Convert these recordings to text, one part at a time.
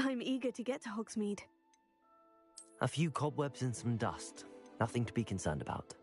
I'm eager to get to Hogsmeade. A few cobwebs and some dust. Nothing to be concerned about.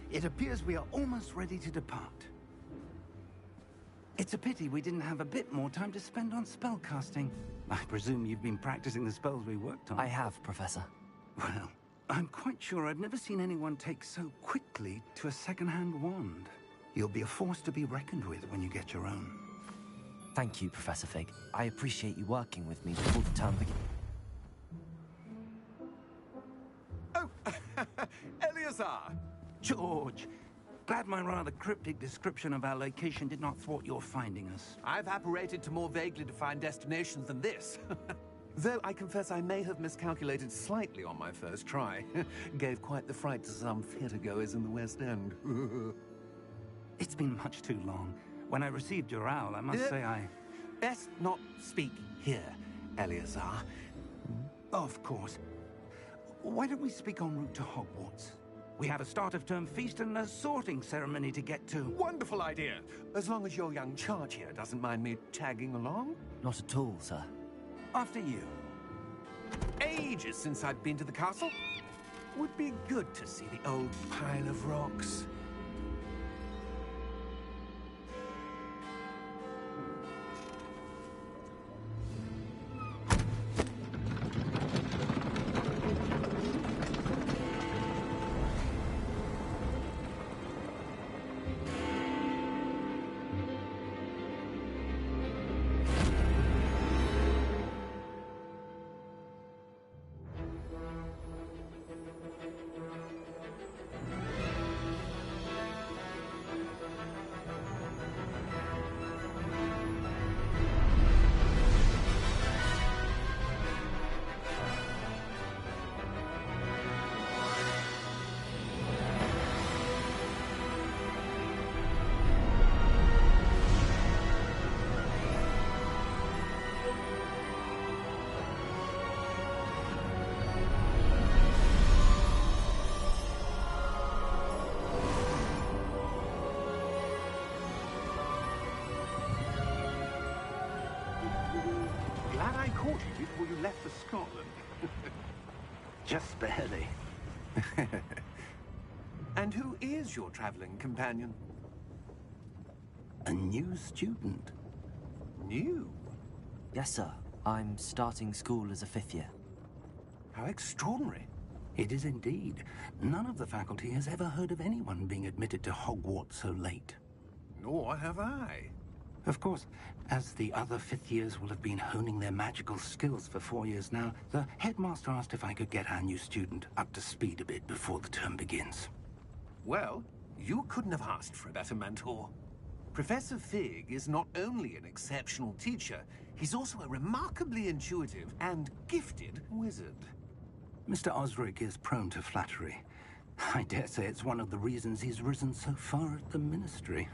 It appears we are almost ready to depart. It's a pity we didn't have a bit more time to spend on spellcasting. I presume you've been practicing the spells we worked on. I have, Professor. Well, I'm quite sure I've never seen anyone take so quickly to a second-hand wand. You'll be a force to be reckoned with when you get your own. Thank you, Professor Fig. I appreciate you working with me before the term begins. Oh, Eleazar! George, glad my rather cryptic description of our location did not thwart your finding us. I've apparated to more vaguely defined destinations than this. Though I confess I may have miscalculated slightly on my first try. Gave quite the fright to some theatergoers in the West End. It's been much too long. When I received your owl, I must say I... Best not speak here, Eleazar. Of course. Why don't we speak en route to Hogwarts? We have a start-of-term feast and a sorting ceremony to get to. Wonderful idea! As long as your young charge here doesn't mind me tagging along. Not at all, sir. After you. Ages since I've been to the castle. Would be good to see the old pile of rocks. Glad I caught you before you left for Scotland. Just barely. And who is your traveling companion? A new student. New? Yes, sir. I'm starting school as a 5th year. How extraordinary. It is indeed. None of the faculty has ever heard of anyone being admitted to Hogwarts so late. Nor have I. Of course, as the other 5th years will have been honing their magical skills for 4 years now, the headmaster asked if I could get our new student up to speed a bit before the term begins. Well, you couldn't have asked for a better mentor. Professor Fig is not only an exceptional teacher, he's also a remarkably intuitive and gifted wizard. Mr. Osric is prone to flattery. I dare say it's one of the reasons he's risen so far at the Ministry.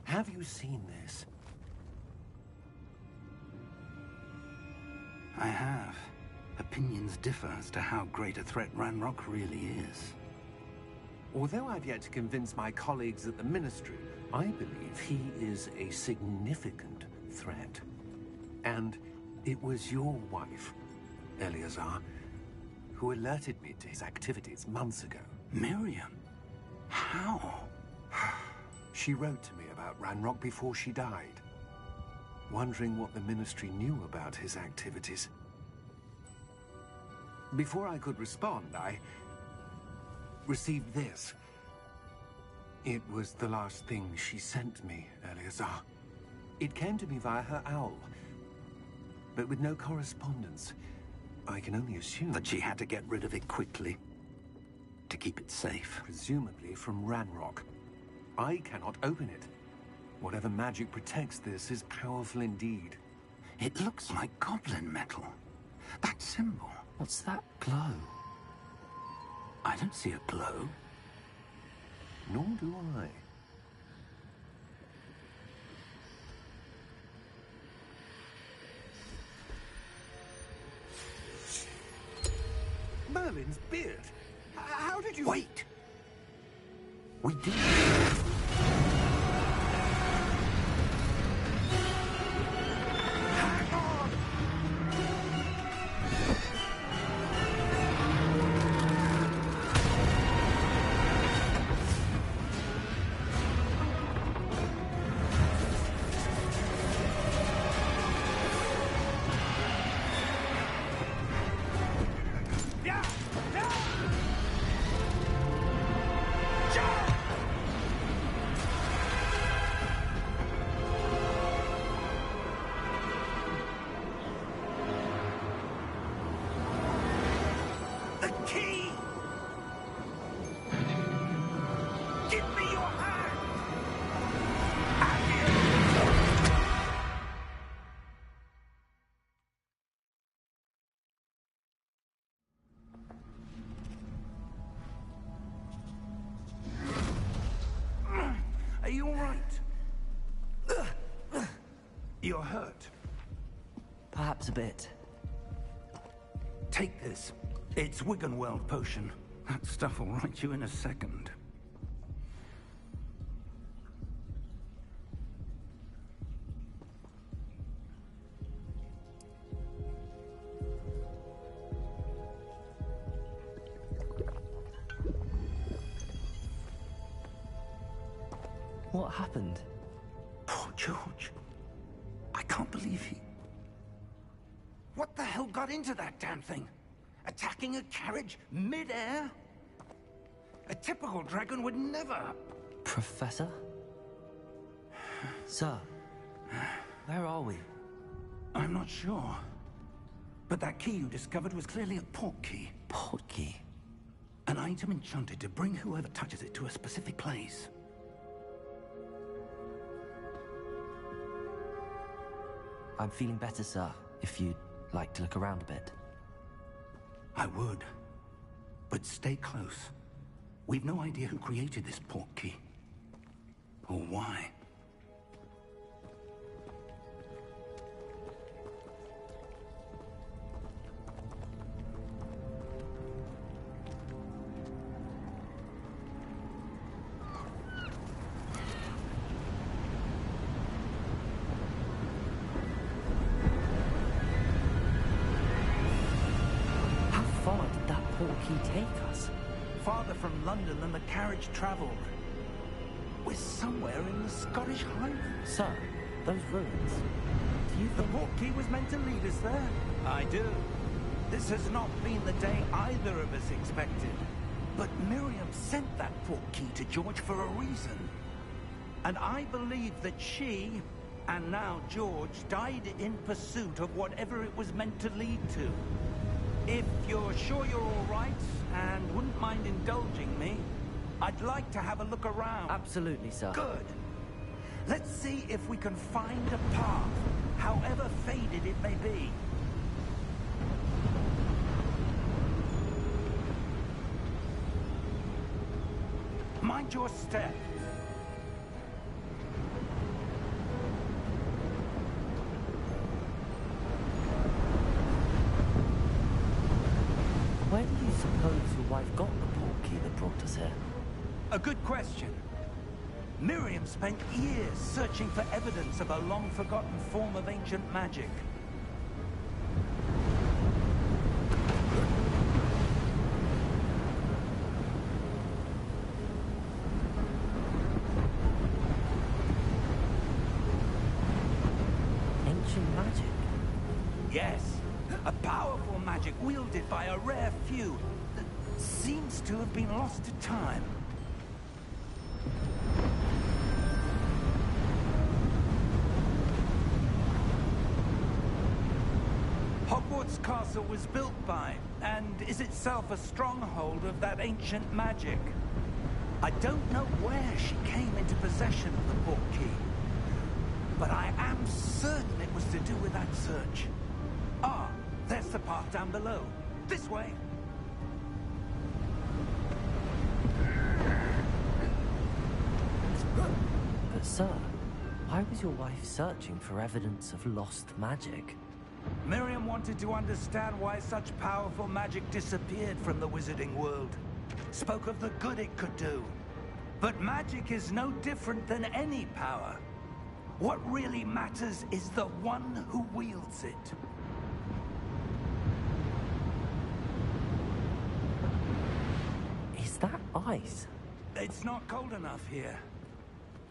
Have you seen this? I have. Opinions differ as to how great a threat Ranrock really is. Although I've yet to convince my colleagues at the Ministry, I believe he is a significant threat. And it was your wife, Eleazar, who alerted me to his activities months ago. Miriam? How? She wrote to me about Ranrock before she died, wondering what the Ministry knew about his activities. Before I could respond, I received this. It was the last thing she sent me, Eleazar. It came to me via her owl, but with no correspondence. I can only assume That she had to get rid of it quickly, to keep it safe. presumably from Ranrock. I cannot open it. Whatever magic protects this is powerful indeed. It looks like goblin metal. That symbol. What's that glow? I don't see a glow. Nor do I. Merlin's beard. How did you... Wait! We did. Hang on! Yeah! Yeah! Jump! The key! Give me your hand! Are you all right? You're hurt. Perhaps a bit. Take this. It's Wiggenweld potion. That stuff will right you in a second. What happened? Poor George. I can't believe he... What the hell got into that damn thing? Attacking a carriage mid-air? A typical dragon would never... Professor? Sir, where are we? I'm not sure. But that key you discovered was clearly a port key. Portkey. An item enchanted to bring whoever touches it to a specific place. I'm feeling better, sir, if you'd like to look around a bit. I would. But stay close. We've no idea who created this port key. Or why. he take us? Farther from London than the carriage travelled. We're somewhere in the Scottish Highlands. Sir, those ruins. Do you The think... portkey was meant to lead us there? I do. This has not been the day either of us expected. But Miriam sent that portkey to George for a reason. And I believe that she, and now George, died in pursuit of whatever it was meant to lead to. If you're sure you're all right, and wouldn't mind indulging me, I'd like to have a look around. Absolutely, sir. Good. Let's see if we can find a path, however faded it may be. Mind your step. Where do you suppose your wife got the portkey that brought us here? A good question. Miriam spent years searching for evidence of a long-forgotten form of ancient magic. Ancient magic? Yes, a powerful magic wielded by a rare few that seems to have been lost to time. Hogwarts Castle was built by, and is itself a stronghold of that ancient magic. I don't know where she came into possession of the portkey, but I am certain it was to do with that search. Ah, there's the path down below. This way. But sir, why was your wife searching for evidence of lost magic? Miriam wanted to understand why such powerful magic disappeared from the wizarding world. Spoke of the good it could do. But magic is no different than any power. What really matters is the one who wields it. Is that ice? It's not cold enough here.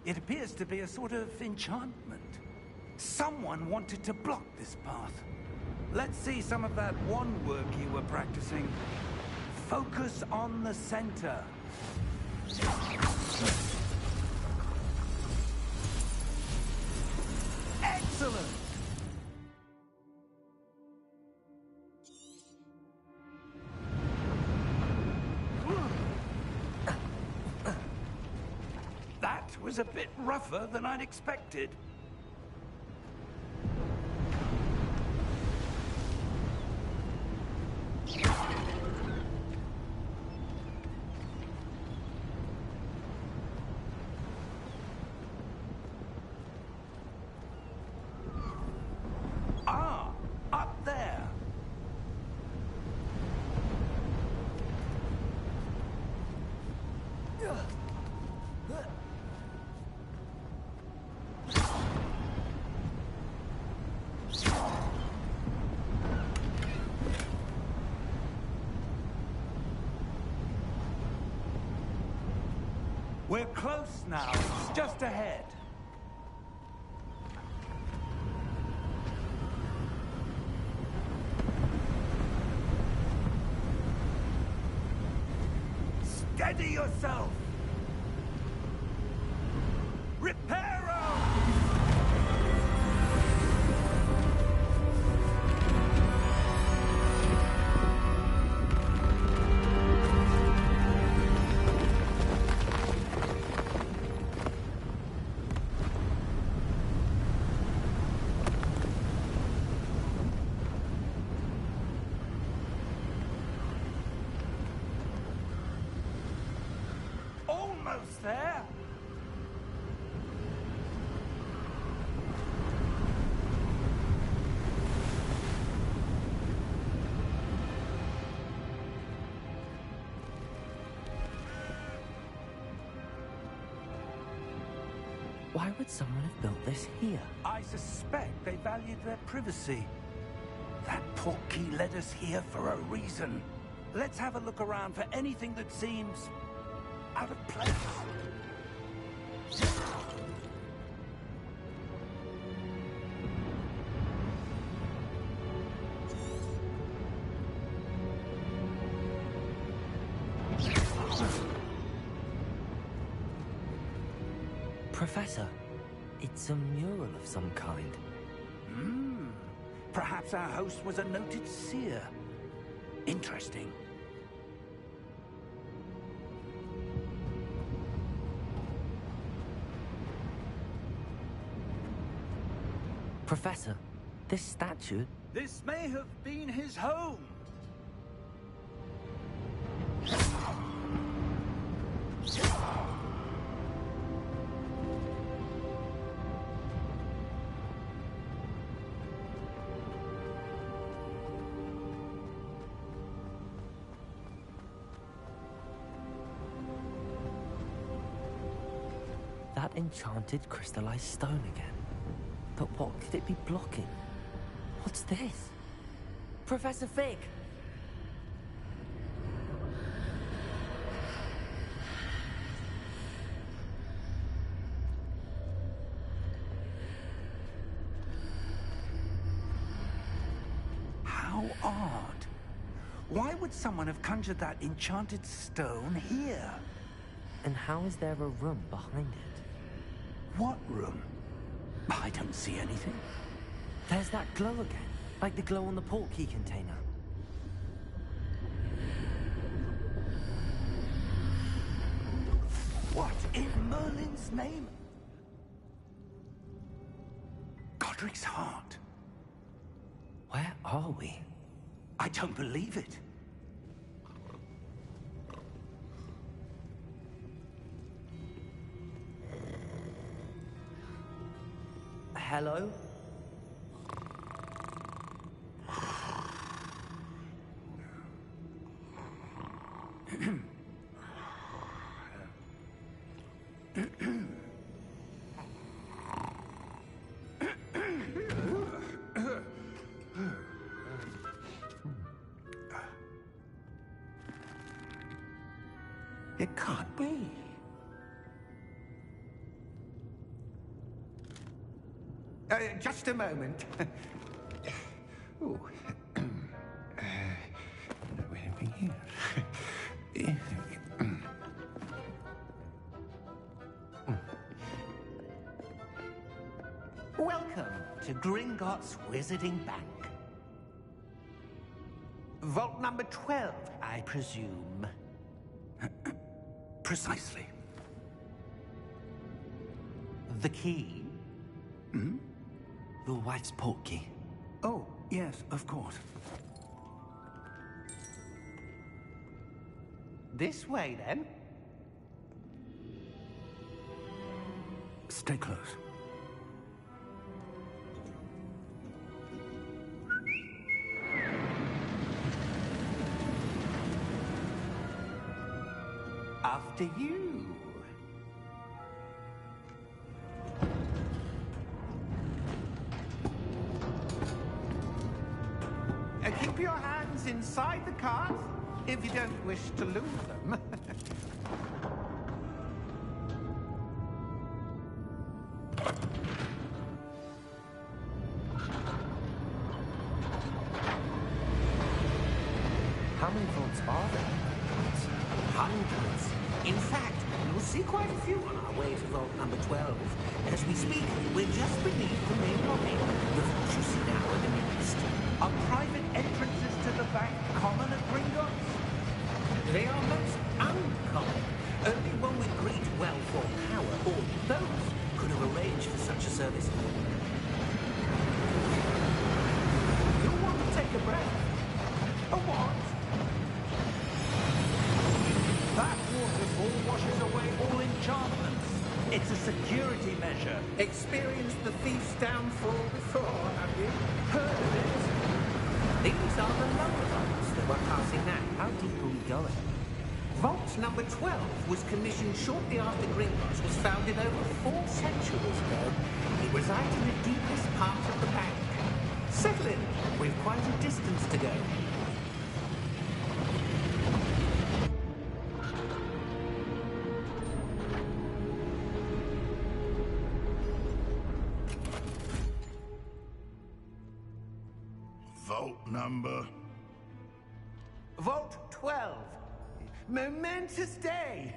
It appears to be a sort of enchantment. Someone wanted to block this path. Let's see some of that wand work you were practicing. Focus on the center. Excellent! That was a bit rougher than I'd expected. Ah, up there. We're close now. It's just ahead. Steady yourself! Reparo! Almost there. Why would someone have built this here? I suspect they valued their privacy. That portkey led us here for a reason. Let's have a look around for anything that seems out of place. Professor, it's a mural of some kind. Perhaps our host was a noted seer. Interesting. Professor, this statue... This may have been his home. That enchanted crystallized stone again. But what could it be blocking? What's this? Professor Fig! How odd. Why would someone have conjured that enchanted stone here? And how is there a room behind it? What room? I don't see anything. There's that glow again, like the glow on the portkey container. What in Merlin's name? Godric's heart. Where are we? I don't believe it. Hello? It can't be. Just a moment. Ooh. Where are we here? Welcome to Gringotts Wizarding Bank. Vault number 12, I presume. Precisely. The key? Your wife's portkey. Oh, yes, of course. This way, then. Stay close. After you. Keep your hands inside the cart if you don't wish to lose them. How many vaults are there? Hundreds. In fact, you'll see quite a few on our way to vault number 12. As we speak, we're just beneath the main lobby. The vaults you see now are the nearest. Are private entrances to the bank common at Gringotts? They are most uncommon. Only one with great wealth or power, or both, could have arranged for such a service. You'll want to take a breath. A what? That waterfall washes away all enchantments. It's a security measure. Experienced the thief's downfall before, have you? Heard of it? These are the lower vaults that we're passing now. How deep are we going? Vault number 12 was commissioned shortly after Gringotts was founded over 4 centuries ago. It resides in the deepest part of the bank. Settle in. We've quite a distance to go. Vault number? Vault 12. Momentous day.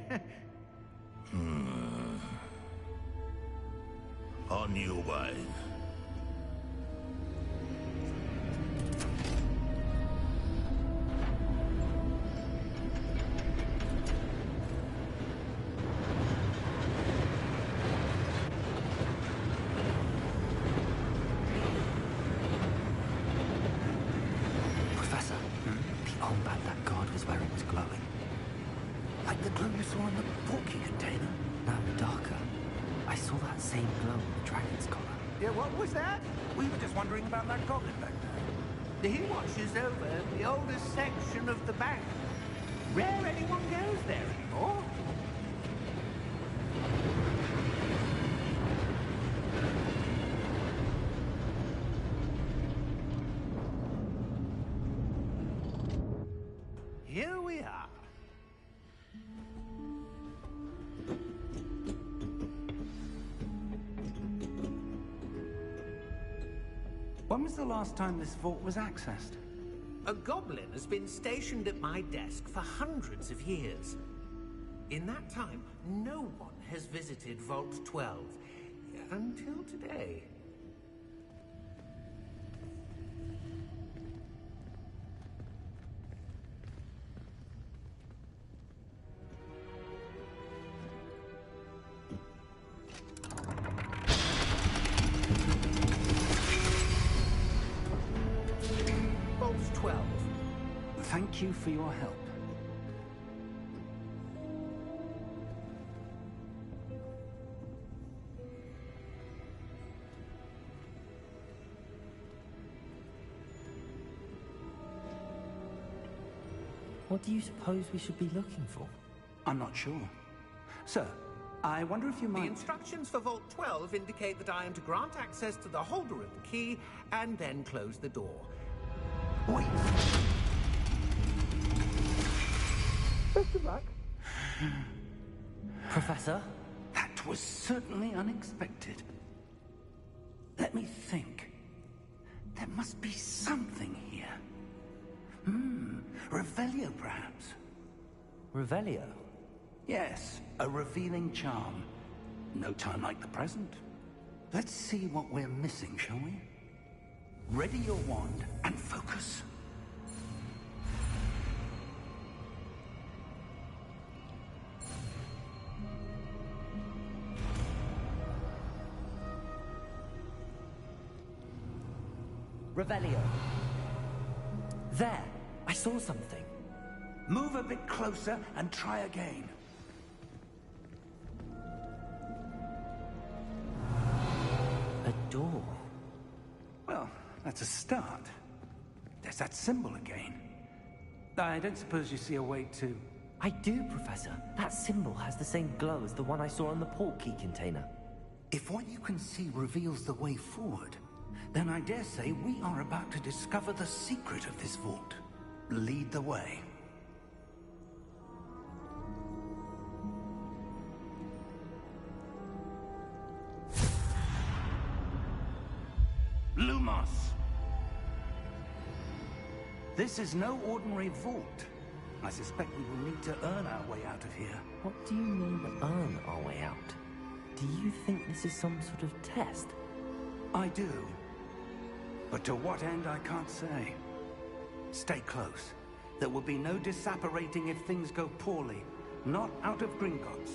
On your way. Professor, the armband that guard was wearing was glowing. Like the glow you saw in the porky container? No, darker. I saw that same glow in the dragon's collar. Yeah, what was that? We were just wondering about that goblin back there. He watches over the oldest section of the bank. Rare anyone goes there anymore. Here we are. When was the last time this vault was accessed? A goblin has been stationed at my desk for hundreds of years. In that time, no one has visited Vault 12. Until today. Vault 12. Thank you for your help. What do you suppose we should be looking for? I'm not sure. Sir, I wonder if you The might... instructions for Vault 12 indicate that I am to grant access to the holder of the key and then close the door. Wait! Best of luck. Professor? That was certainly unexpected. Let me think. There must be something here. Revelio, perhaps? Revelio? Yes, a revealing charm. No time like the present. Let's see what we're missing, shall we? Ready your wand and focus. Revelio. There! I saw something. Move a bit closer and try again. A door. Well, that's a start. There's that symbol again. I don't suppose you see a way to... I do, Professor. That symbol has the same glow as the one I saw in the port key container. If what you can see reveals the way forward, then I dare say we are about to discover the secret of this vault. Lead the way. Lumos! This is no ordinary vault. I suspect we will need to earn our way out of here. What do you mean, earn our way out? Do you think this is some sort of test? I do. But to what end, I can't say. Stay close. There will be no disapparating if things go poorly. Not out of Gringotts.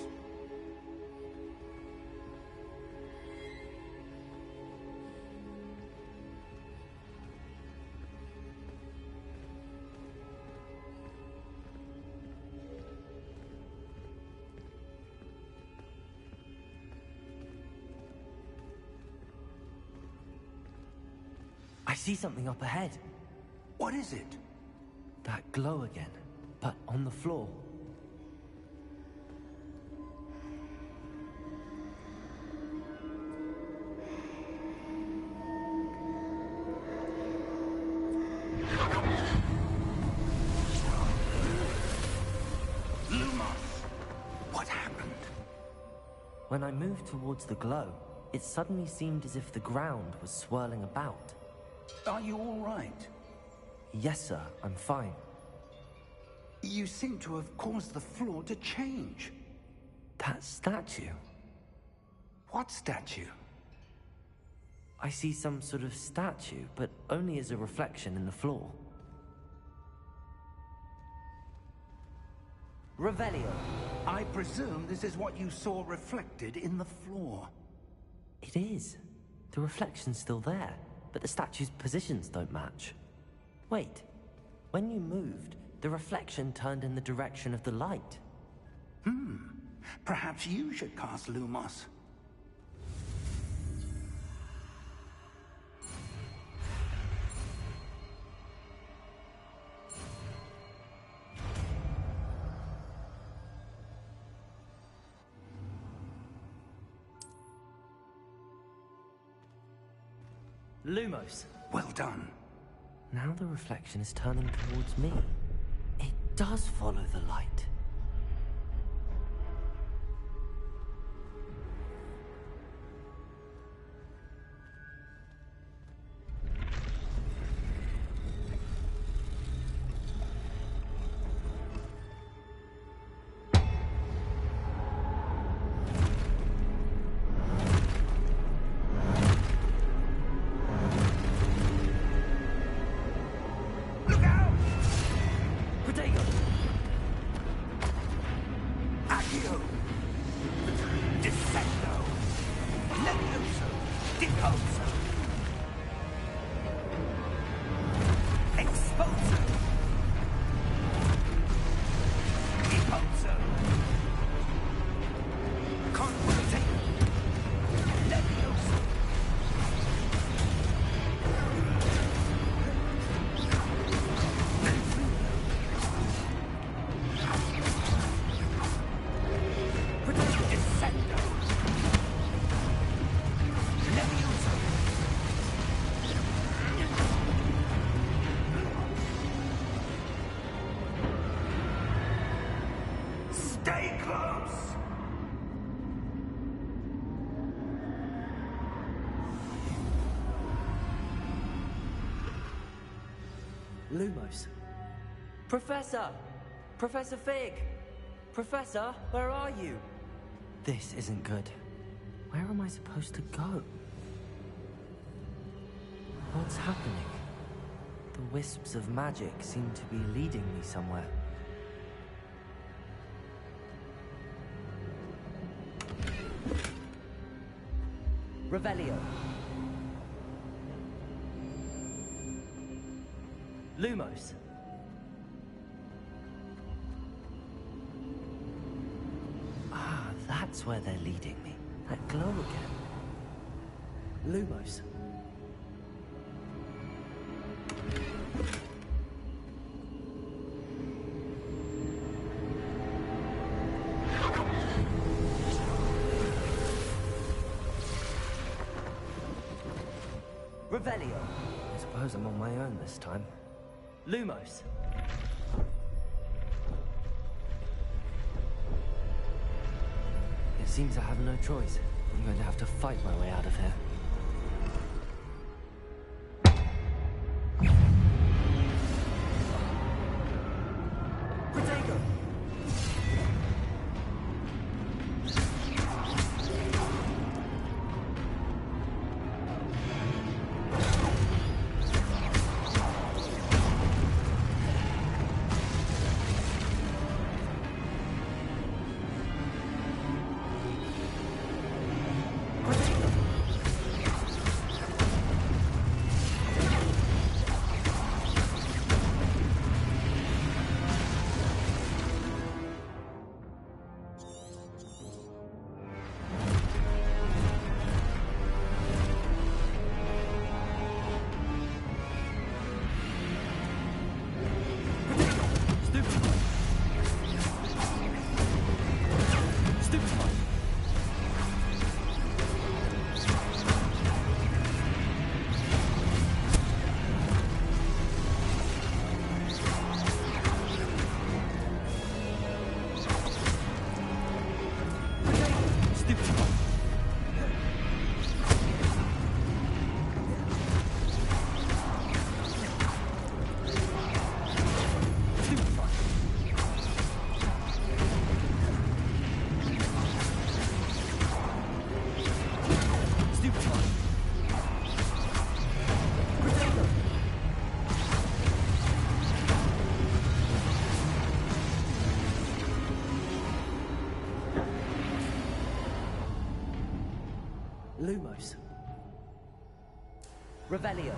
I see something up ahead. What is it? That glow again, but on the floor. Lumos! What happened? When I moved towards the glow, it suddenly seemed as if the ground was swirling about. Are you all right? Yes, sir. I'm fine. You seem to have caused the floor to change. That statue? What statue? I see some sort of statue, but only as a reflection in the floor. Revelio. I presume this is what you saw reflected in the floor. It is. The reflection's still there, but the statue's positions don't match. Wait. When you moved, the reflection turned in the direction of the light. Perhaps you should cast Lumos. Lumos. Well done. Now the reflection is turning towards me. It does follow the light. Stay close! Lumos. Professor! Professor Fig! Professor, where are you? This isn't good. Where am I supposed to go? What's happening? The wisps of magic seem to be leading me somewhere. Revelio. Lumos. Ah, that's where they're leading me. That glow again. Lumos. Revelio. I suppose I'm on my own this time. Lumos. It seems I have no choice. I'm going to have to fight my way out of here. Protego! Lumos. Revelio.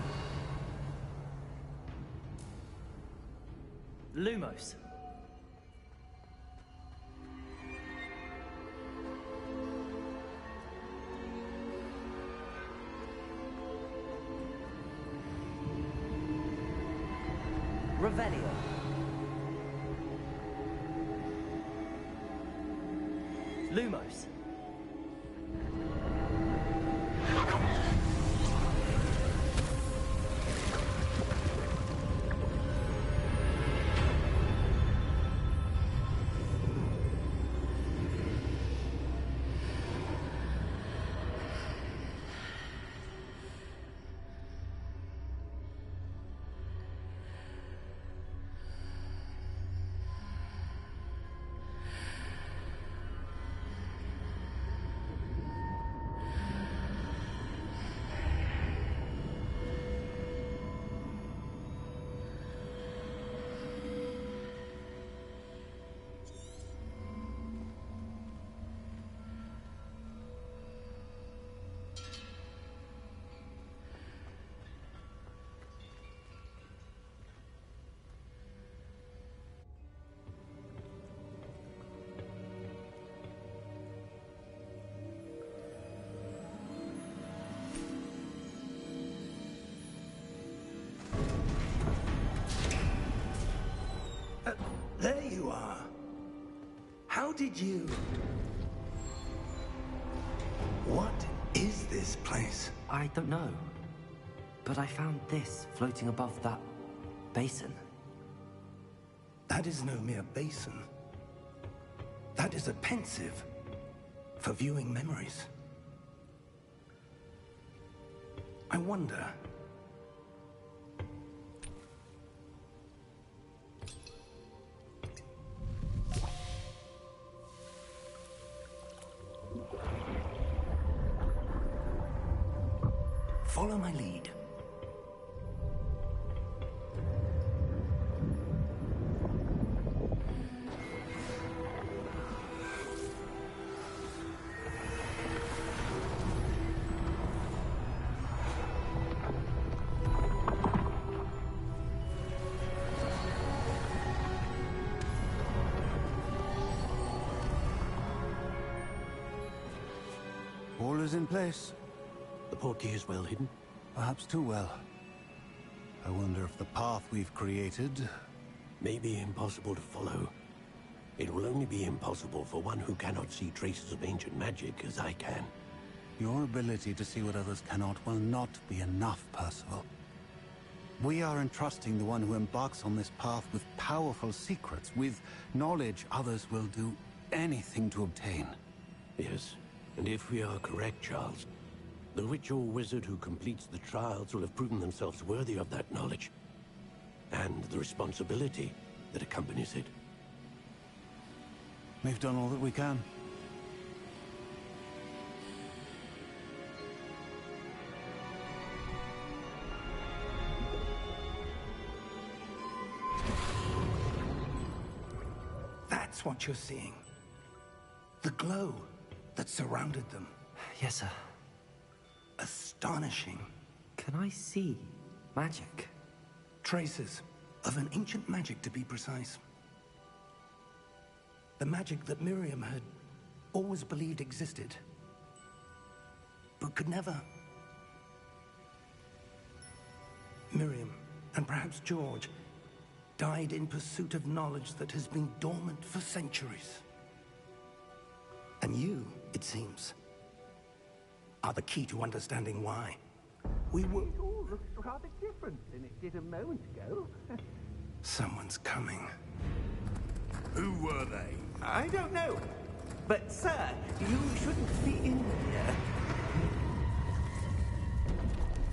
Lumos. Revelio. Lumos. There you are. How did you... What is this place? I don't know. But I found this floating above that basin. That is no mere basin. That is a pensive for viewing memories. I wonder... Follow my lead. All is in place. The portkey is well hidden? Perhaps too well. I wonder if the path we've created... May be impossible to follow. It will only be impossible for one who cannot see traces of ancient magic as I can. Your ability to see what others cannot will not be enough, Percival. We are entrusting the one who embarks on this path with powerful secrets, with knowledge others will do anything to obtain. Yes, and if we are correct, Charles, the witch or wizard who completes the trials will have proven themselves worthy of that knowledge, and the responsibility that accompanies it. We've done all that we can. That's what you're seeing. The glow that surrounded them. Yes, sir. Astonishing. Can I see magic? Traces of an ancient magic, to be precise. The magic that Miriam had always believed existed, but could never. Miriam, and perhaps George, died in pursuit of knowledge that has been dormant for centuries. And you, it seems, are the key to understanding why. We were... It all looks rather different than it did a moment ago. Someone's coming. Who were they? I don't know. But, sir, you shouldn't be in here.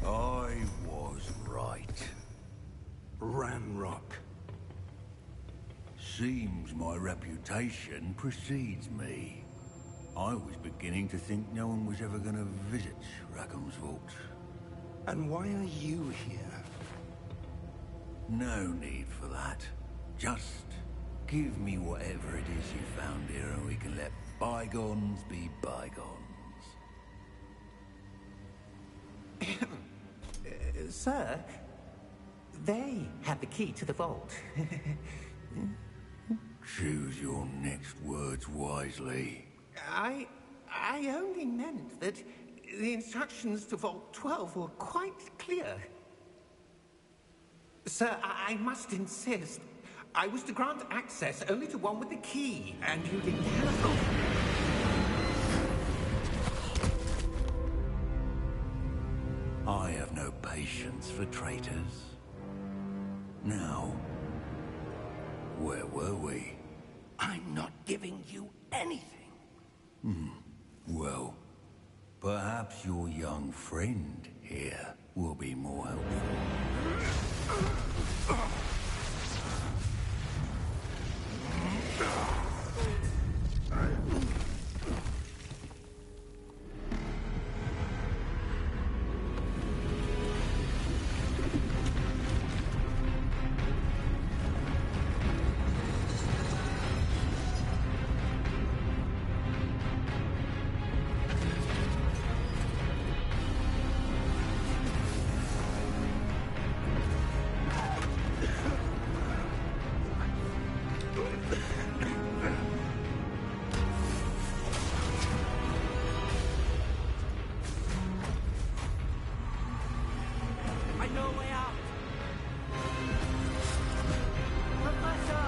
I was right. Ranrock. Seems my reputation precedes me. I was beginning to think no one was ever going to visit Rackham's vault. And why are you here? No need for that. Just give me whatever it is you found here and we can let bygones be bygones. Sir, they have the key to the vault. Choose your next words wisely. I only meant that the instructions to Vault 12 were quite clear. Sir, I must insist. I was to grant access only to one with the key, and you didn't have I have no patience for traitors. Now, where were we? I'm not giving you anything. Well, perhaps your young friend here will be more helpful. I know a way out! Professor!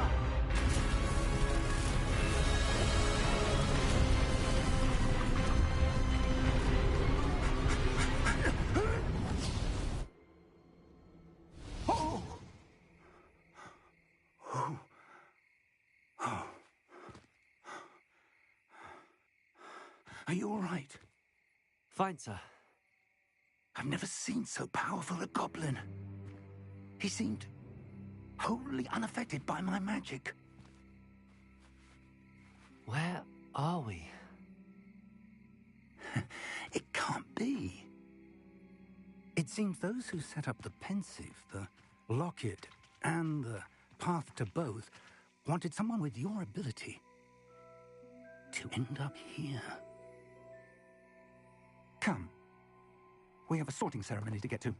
Are you all right? Fine, sir. I've never seen so powerful a goblin. He seemed wholly unaffected by my magic. Where are we? It can't be. It seems those who set up the pensive, the locket, and the path to both wanted someone with your ability to end up here. Come. We have a sorting ceremony to get to.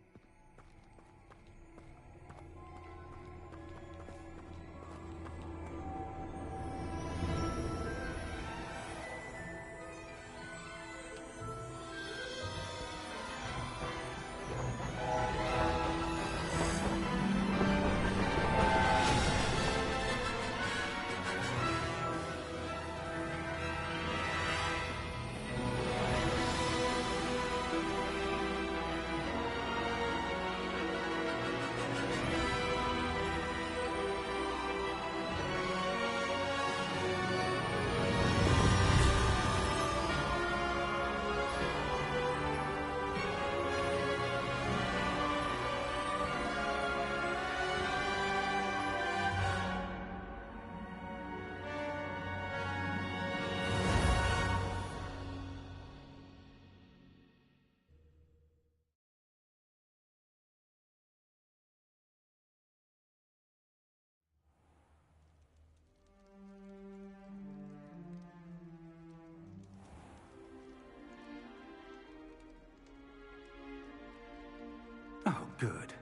Oh, good.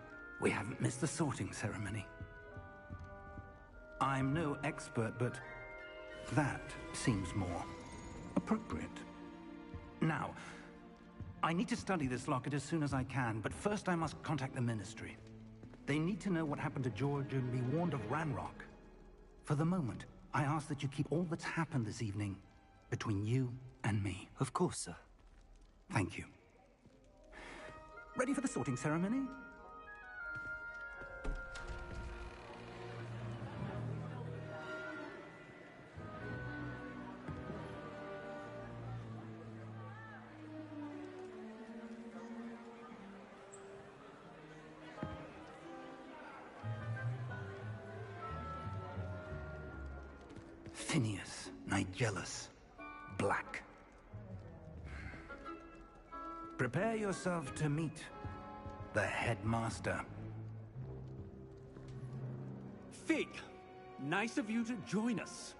We haven't missed the sorting ceremony. I'm no expert, but that seems more appropriate. Now, I need to study this locket as soon as I can, but first I must contact the Ministry. They need to know what happened to George and be warned of Ranrock. For the moment, I ask that you keep all that's happened this evening between you and me. Of course, sir. Thank you. Ready for the sorting ceremony? Phineas, Nigellus, Black. Prepare yourself to meet the headmaster. Fig, nice of you to join us.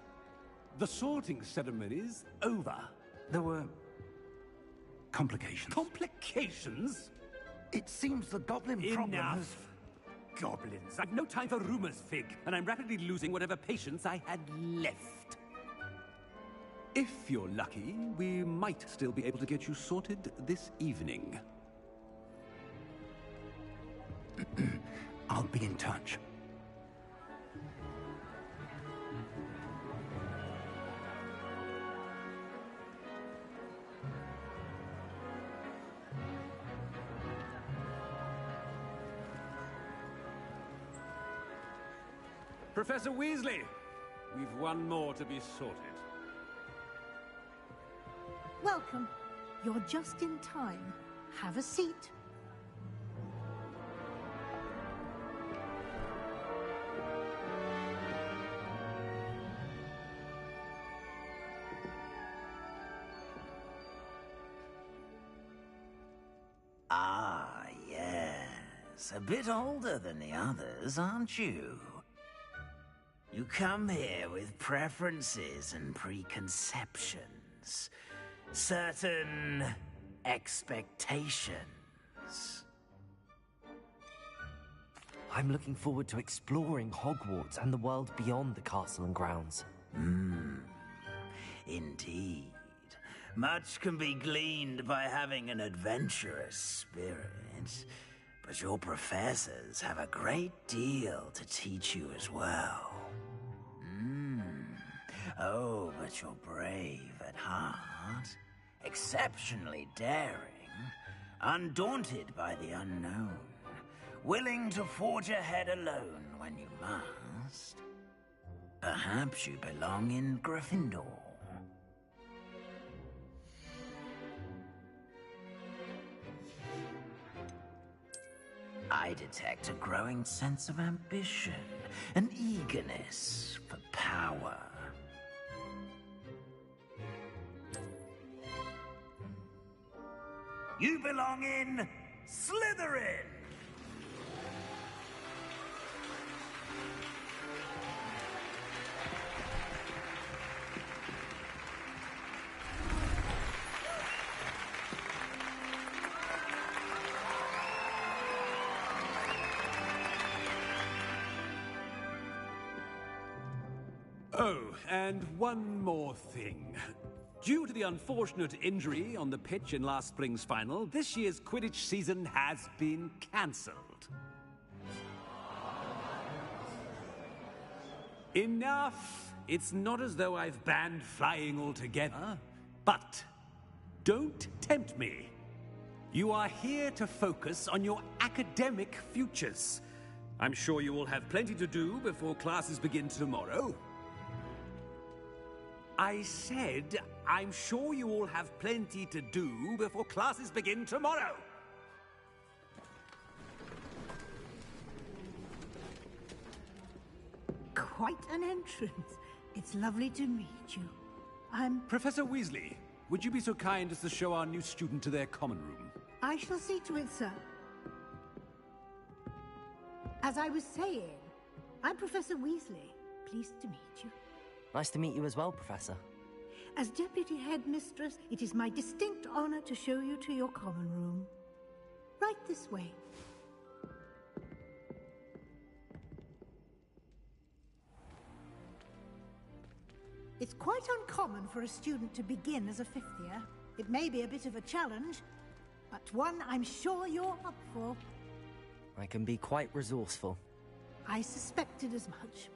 The sorting ceremony's over. There were complications. Complications? It seems the goblin problem has... Enough! Goblins. I've no time for rumors, Fig, and I'm rapidly losing whatever patience I had left. If you're lucky, we might still be able to get you sorted this evening. I'll be in touch. Professor Weasley, we've one more to be sorted. Welcome. You're just in time. Have a seat. Ah, yes. A bit older than the others, aren't you? You come here with preferences and preconceptions. Certain expectations. I'm looking forward to exploring Hogwarts and the world beyond the castle and grounds. Indeed. Much can be gleaned by having an adventurous spirit, but your professors have a great deal to teach you as well. Oh, but you're brave at heart, exceptionally daring, undaunted by the unknown, willing to forge ahead alone when you must. Perhaps you belong in Gryffindor. I detect a growing sense of ambition, an eagerness for power. You belong in Slytherin! Oh, and one more thing. Due to the unfortunate injury on the pitch in last spring's final, this year's Quidditch season has been cancelled. Enough! It's not as though I've banned flying altogether. But don't tempt me. You are here to focus on your academic futures. I'm sure you will have plenty to do before classes begin tomorrow. I said, I'm sure you all have plenty to do before classes begin tomorrow. Quite an entrance. It's lovely to meet you. I'm... Professor Weasley, would you be so kind as to show our new student to their common room? I shall see to it, sir. As I was saying, I'm Professor Weasley. Pleased to meet you. Nice to meet you as well, Professor. As Deputy Headmistress, it is my distinct honor to show you to your common room. Right this way. It's quite uncommon for a student to begin as a fifth year. It may be a bit of a challenge, but one I'm sure you're up for. I can be quite resourceful. I suspected as much.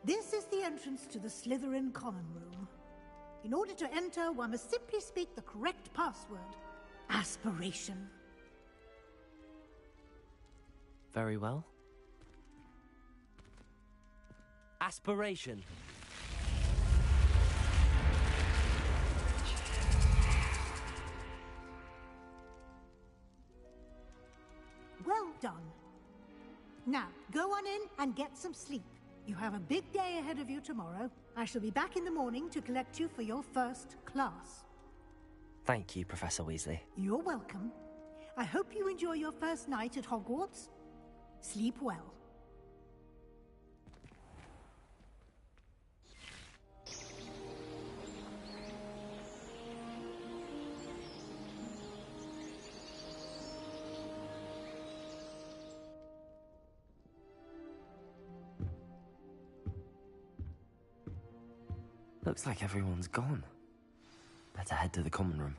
This is the entrance to the Slytherin common room. In order to enter, one must simply speak the correct password. Aspiration. Very well. Aspiration. Well done. Now, go on in and get some sleep. You have a big day ahead of you tomorrow. I shall be back in the morning to collect you for your first class. Thank you, Professor Weasley. You're welcome. I hope you enjoy your first night at Hogwarts. Sleep well. Looks like everyone's gone. Better head to the common room.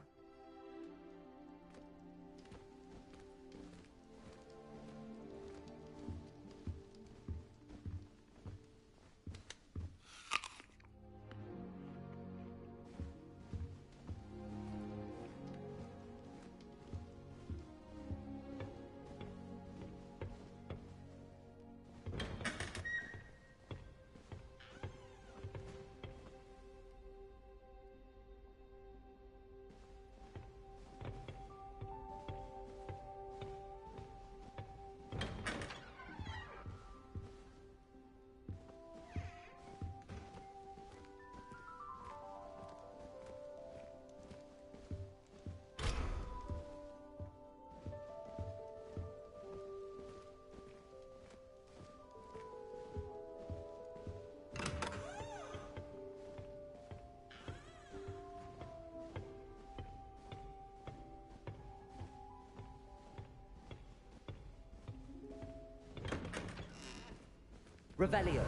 Revelio.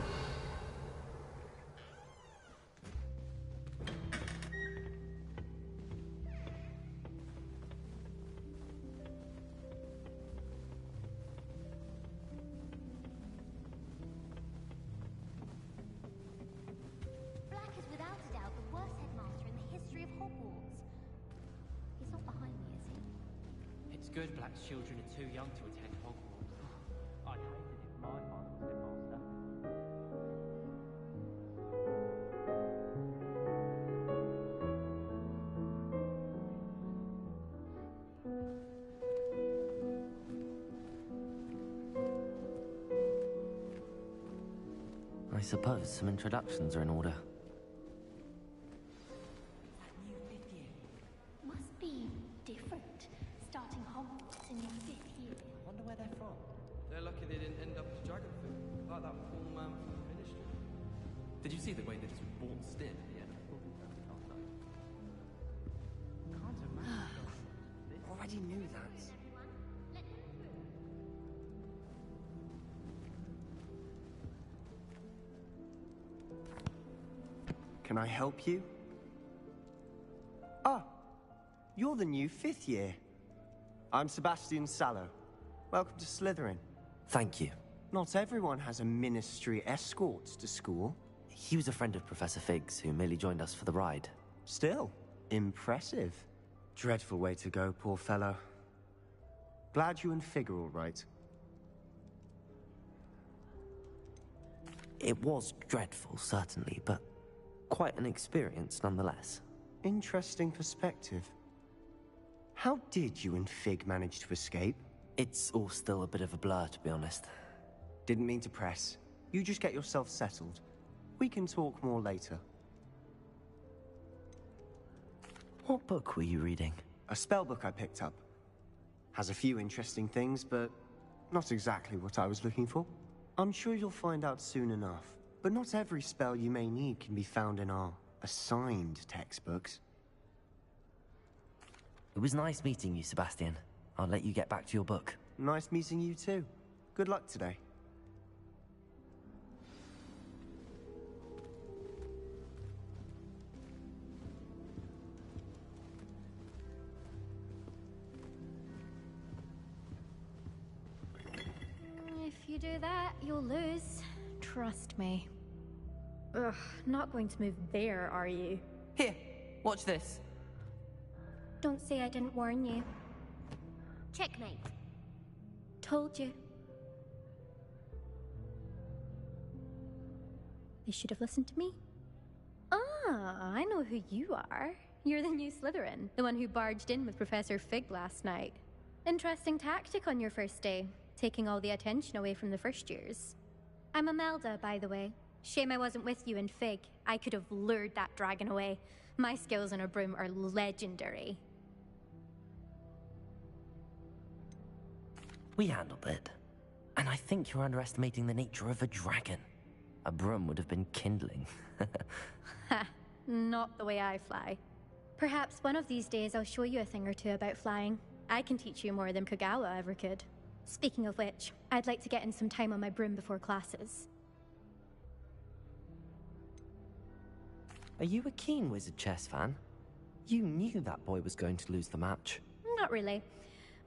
Black is without a doubt the worst headmaster in the history of Hogwarts. He's not behind me, is he? It's good Black's children are too young to attend Hogwarts. I'd hate it if my father was headmaster. I suppose some introductions are in order. Must be different, starting Hogwarts in your 5th year. I wonder where they're from. They're lucky they didn't end up as dragon food, like that poor man from the ministry. Did you see the way they just waltzed in at the end? Can't imagine. Already knew that. Can I help you? Ah, you're the new 5th year. I'm Sebastian Sallow. Welcome to Slytherin. Thank you. Not everyone has a ministry escort to school. He was a friend of Professor Fig's who merely joined us for the ride. Still, impressive. Dreadful way to go, poor fellow. Glad you and Fig are all right. It was dreadful, certainly, but quite an experience nonetheless. Interesting perspective. How did you and Fig manage to escape? It's all still a bit of a blur, to be honest. Didn't mean to press. You just get yourself settled. We can talk more later. What book were you reading? A spell book I picked up. Has a few interesting things, but not exactly what I was looking for. I'm sure you'll find out soon enough. But not every spell you may need can be found in our assigned textbooks. It was nice meeting you, Sebastian. I'll let you get back to your book. Nice meeting you too. Good luck today. If you do that, you'll lose. Trust me. Ugh, not going to move there, are you? Here, watch this. Don't say I didn't warn you. Checkmate. Told you. They should have listened to me. Ah, I know who you are. You're the new Slytherin, the one who barged in with Professor Fig last night. Interesting tactic on your first day, taking all the attention away from the first years. I'm Imelda, by the way. Shame I wasn't with you in Fig. I could have lured that dragon away. My skills on a broom are legendary. We handled it. And I think you're underestimating the nature of a dragon. A broom would have been kindling. Ha, not the way I fly. Perhaps one of these days I'll show you a thing or two about flying. I can teach you more than Kagawa ever could. Speaking of which, I'd like to get in some time on my broom before classes. Are you a keen Wizard chess fan? You knew that boy was going to lose the match. Not really.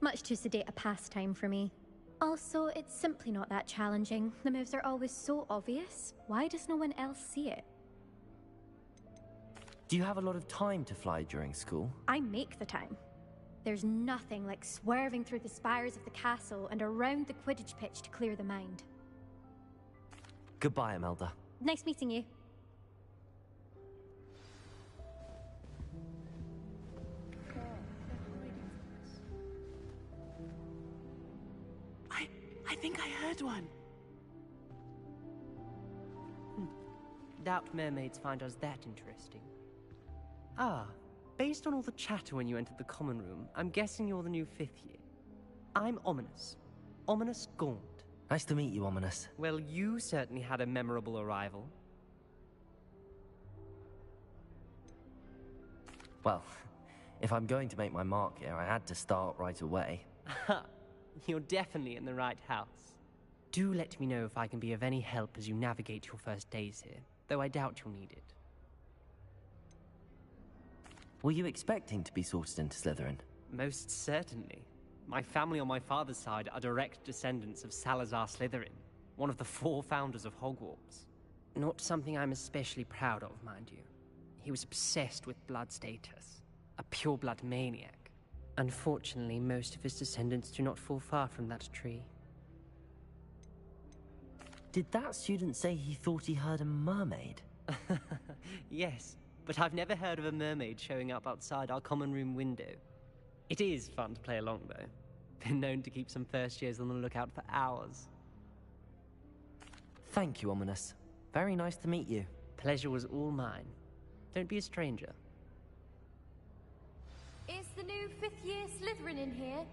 Much too sedate a pastime for me. Also, it's simply not that challenging. The moves are always so obvious. Why does no one else see it? Do you have a lot of time to fly during school? I make the time. There's nothing like swerving through the spires of the castle and around the Quidditch pitch to clear the mind. Goodbye, Imelda. Nice meeting you. I think I heard one. Doubt mermaids find us that interesting. Ah, based on all the chatter when you entered the common room, I'm guessing you're the new 5th year. I'm Ominous. Ominous Gaunt. Nice to meet you, Ominous. Well, you certainly had a memorable arrival. Well, if I'm going to make my mark here, I had to start right away. Ha! You're definitely in the right house. Do let me know if I can be of any help as you navigate your first days here, though I doubt you'll need it. Were you expecting to be sorted into Slytherin? Most certainly. My family on my father's side are direct descendants of Salazar Slytherin, one of the 4 founders of Hogwarts. Not something I'm especially proud of, mind you. He was obsessed with blood status, a pure-blood maniac. Unfortunately, most of his descendants do not fall far from that tree. Did that student say he thought he heard a mermaid? Yes, but I've never heard of a mermaid showing up outside our common room window. It is fun to play along, though. Been known to keep some first years on the lookout for hours. Thank you, Ominous. Very nice to meet you. Pleasure was all mine. Don't be a stranger. Is the new 5th year Slytherin in here?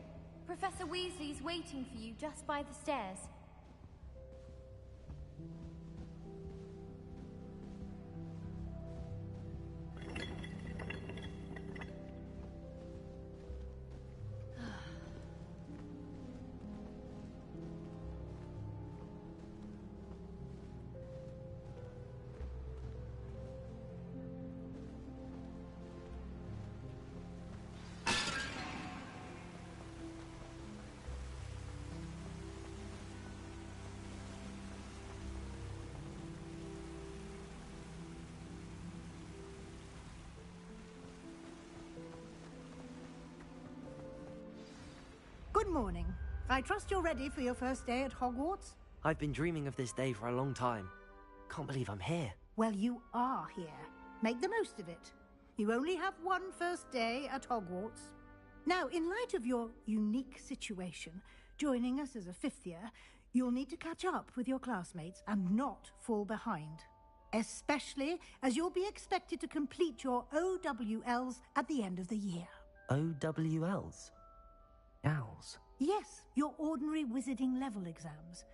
Professor Weasley's waiting for you just by the stairs. Good morning. I trust you're ready for your first day at Hogwarts? I've been dreaming of this day for a long time. Can't believe I'm here. Well, you are here. Make the most of it. You only have one first day at Hogwarts. Now, in light of your unique situation, joining us as a 5th year, you'll need to catch up with your classmates and not fall behind. Especially as you'll be expected to complete your OWLs at the end of the year. OWLs? Owls? Yes, your ordinary wizarding level exams.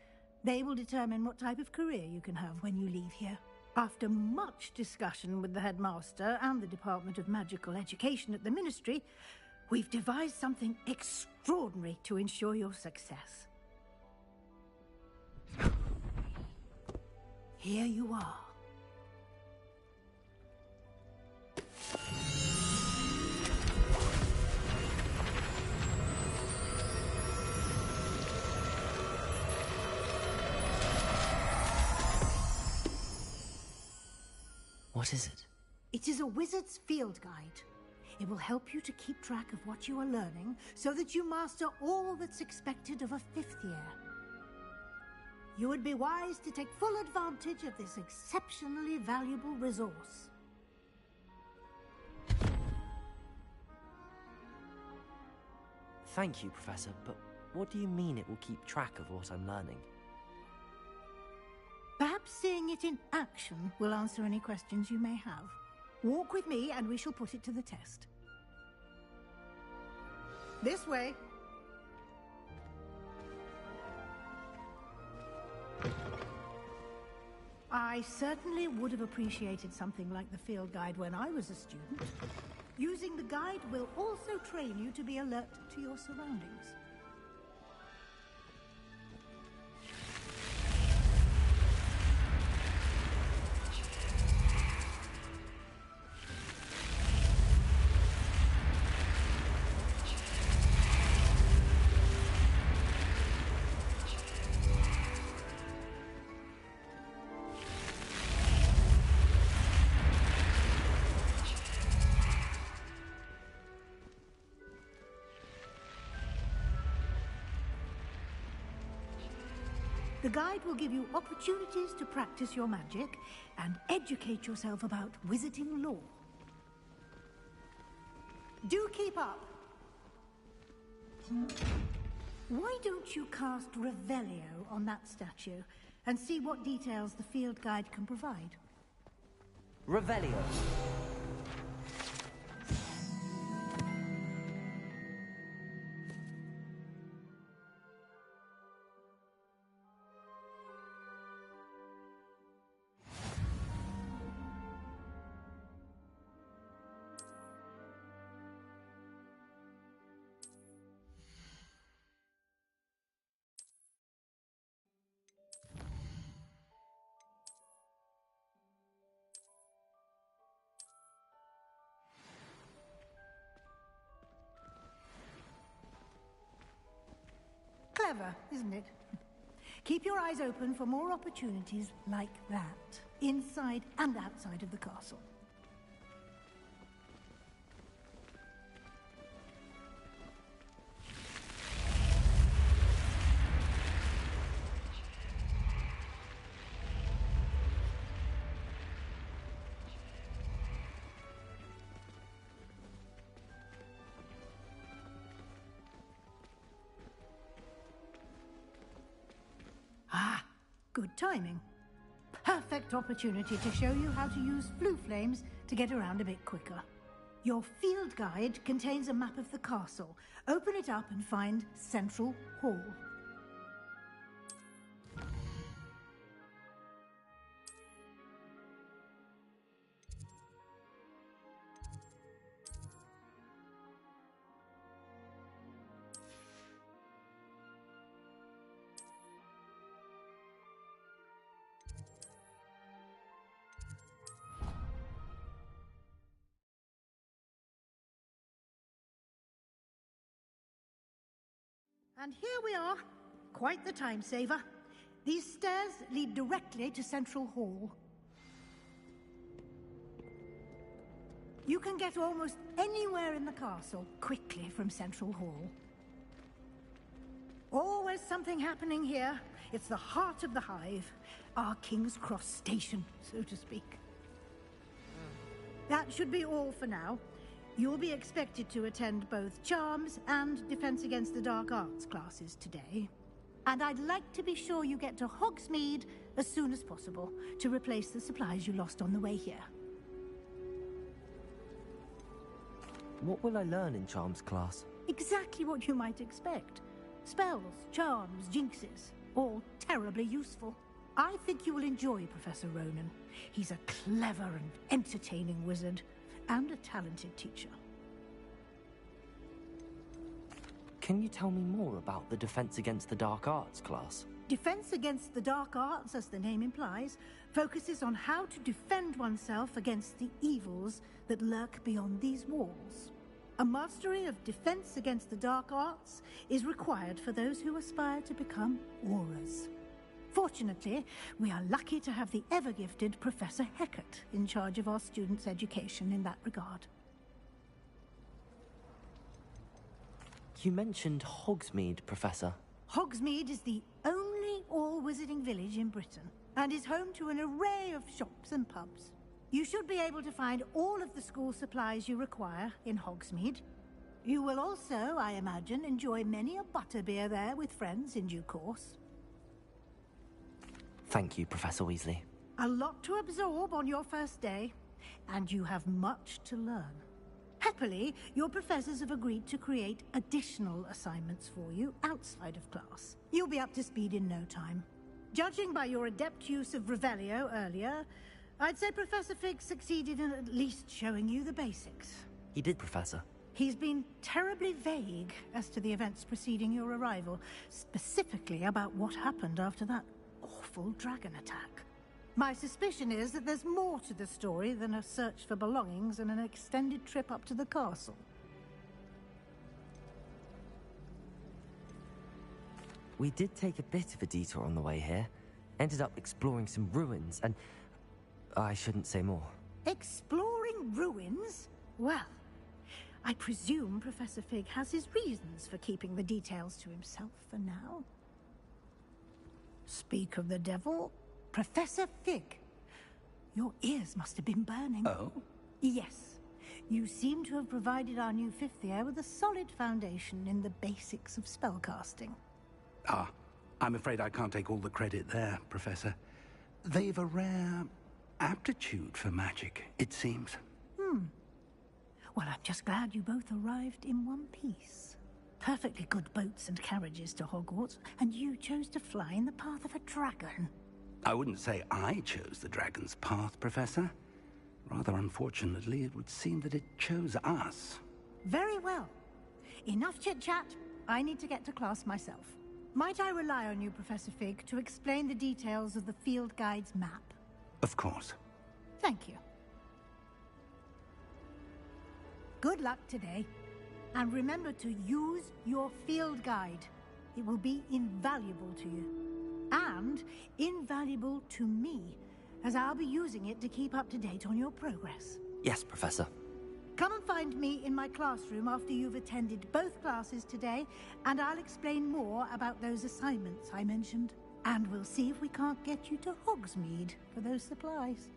They will determine what type of career you can have when you leave here. After much discussion with the headmaster and the Department of Magical Education at the Ministry, we've devised something extraordinary to ensure your success. Here you are. What is it? It is a wizard's field guide. It will help you to keep track of what you are learning so that you master all that's expected of a 5th year. You would be wise to take full advantage of this exceptionally valuable resource. Thank you, Professor, but what do you mean it will keep track of what I'm learning? Perhaps seeing it in action will answer any questions you may have. Walk with me and we shall put it to the test. This way. I certainly would have appreciated something like the field guide when I was a student. Using the guide will also train you to be alert to your surroundings. The guide will give you opportunities to practice your magic and educate yourself about wizarding lore. Do keep up! Why don't you cast Revelio on that statue and see what details the field guide can provide? Revelio. Clever, isn't it? Keep your eyes open for more opportunities like that, inside and outside of the castle. Good timing. Perfect opportunity to show you how to use flue flames to get around a bit quicker. Your field guide contains a map of the castle. Open it up and find Central Hall. And here we are. Quite the time saver. These stairs lead directly to Central Hall. You can get almost anywhere in the castle quickly from Central Hall. Always something happening here. It's the heart of the hive. Our King's Cross station, so to speak. That should be all for now. You'll be expected to attend both Charms and Defense Against the Dark Arts classes today. And I'd like to be sure you get to Hogsmeade as soon as possible to replace the supplies you lost on the way here. What will I learn in Charms class? Exactly what you might expect. Spells, charms, jinxes, all terribly useful. I think you will enjoy Professor Ronan. He's a clever and entertaining wizard, and a talented teacher. Can you tell me more about the Defense Against the Dark Arts class? Defense Against the Dark Arts, as the name implies, focuses on how to defend oneself against the evils that lurk beyond these walls. A mastery of Defense Against the Dark Arts is required for those who aspire to become Aurors. Fortunately, we are lucky to have the ever-gifted Professor Hecat in charge of our students' education in that regard. You mentioned Hogsmeade, Professor. Hogsmeade is the only all-wizarding village in Britain, and is home to an array of shops and pubs. You should be able to find all of the school supplies you require in Hogsmeade. You will also, I imagine, enjoy many a butterbeer there with friends in due course. Thank you, Professor Weasley. A lot to absorb on your first day, and you have much to learn. Happily, your professors have agreed to create additional assignments for you outside of class. You'll be up to speed in no time. Judging by your adept use of Revelio earlier, I'd say Professor Fig succeeded in at least showing you the basics. He did, Professor. He's been terribly vague as to the events preceding your arrival, specifically about what happened after that awful dragon attack. My suspicion is that there's more to the story than a search for belongings and an extended trip up to the castle. We did take a bit of a detour on the way here. Ended up exploring some ruins and... I shouldn't say more. Exploring ruins? Well, I presume Professor Fig has his reasons for keeping the details to himself for now. Speak of the devil, Professor Fig. Your ears must have been burning. Oh? Yes. You seem to have provided our new fifth year with a solid foundation in the basics of spellcasting. Ah, I'm afraid I can't take all the credit there, Professor. They've a rare aptitude for magic, it seems. Well, I'm just glad you both arrived in one piece. Perfectly good boats and carriages to Hogwarts, and you chose to fly in the path of a dragon. I wouldn't say I chose the dragon's path, Professor. Rather unfortunately, it would seem that it chose us. Very well. Enough chit-chat. I need to get to class myself. Might I rely on you, Professor Fig, to explain the details of the field guide's map? Of course. Thank you. Good luck today. And remember to use your field guide. It will be invaluable to you. And invaluable to me, as I'll be using it to keep up to date on your progress. Yes, Professor. Come and find me in my classroom after you've attended both classes today, and I'll explain more about those assignments I mentioned. And we'll see if we can't get you to Hogsmeade for those supplies.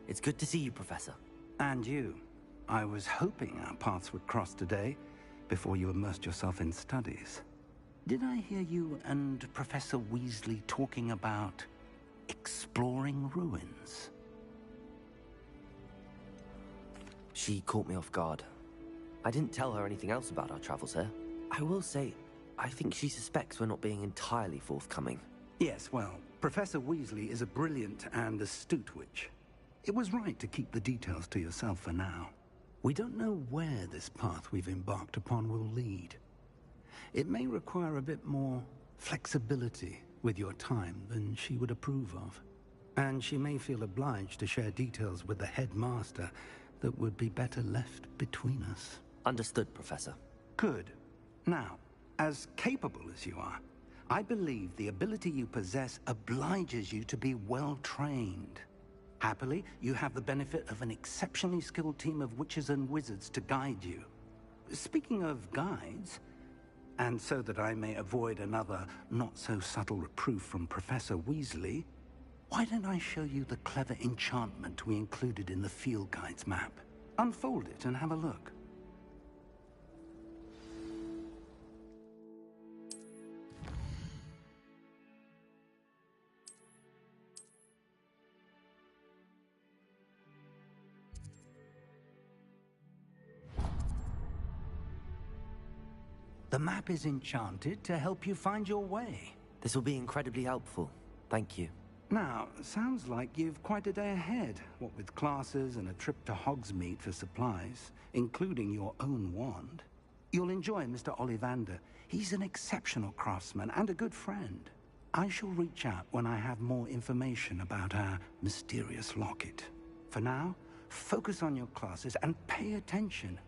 It's good to see you, Professor. And you. I was hoping our paths would cross today, before you immersed yourself in studies. Did I hear you and Professor Weasley talking about exploring ruins? She caught me off guard. I didn't tell her anything else about our travels here. I will say, I think she suspects we're not being entirely forthcoming. Yes, well, Professor Weasley is a brilliant and astute witch. It was right to keep the details to yourself for now. We don't know where this path we've embarked upon will lead. It may require a bit more flexibility with your time than she would approve of. And she may feel obliged to share details with the headmaster that would be better left between us. Understood, Professor. Good. Now, as capable as you are, I believe the ability you possess obliges you to be well-trained. Happily, you have the benefit of an exceptionally skilled team of witches and wizards to guide you. Speaking of guides, and so that I may avoid another not-so-subtle reproof from Professor Weasley, why don't I show you the clever enchantment we included in the field guide's map? Unfold it and have a look. The map is enchanted to help you find your way. This will be incredibly helpful. Thank you. Now, sounds like you've quite a day ahead, what with classes and a trip to Hogsmeade for supplies, including your own wand. You'll enjoy Mr. Ollivander. He's an exceptional craftsman and a good friend. I shall reach out when I have more information about our mysterious locket. For now, focus on your classes and pay attention.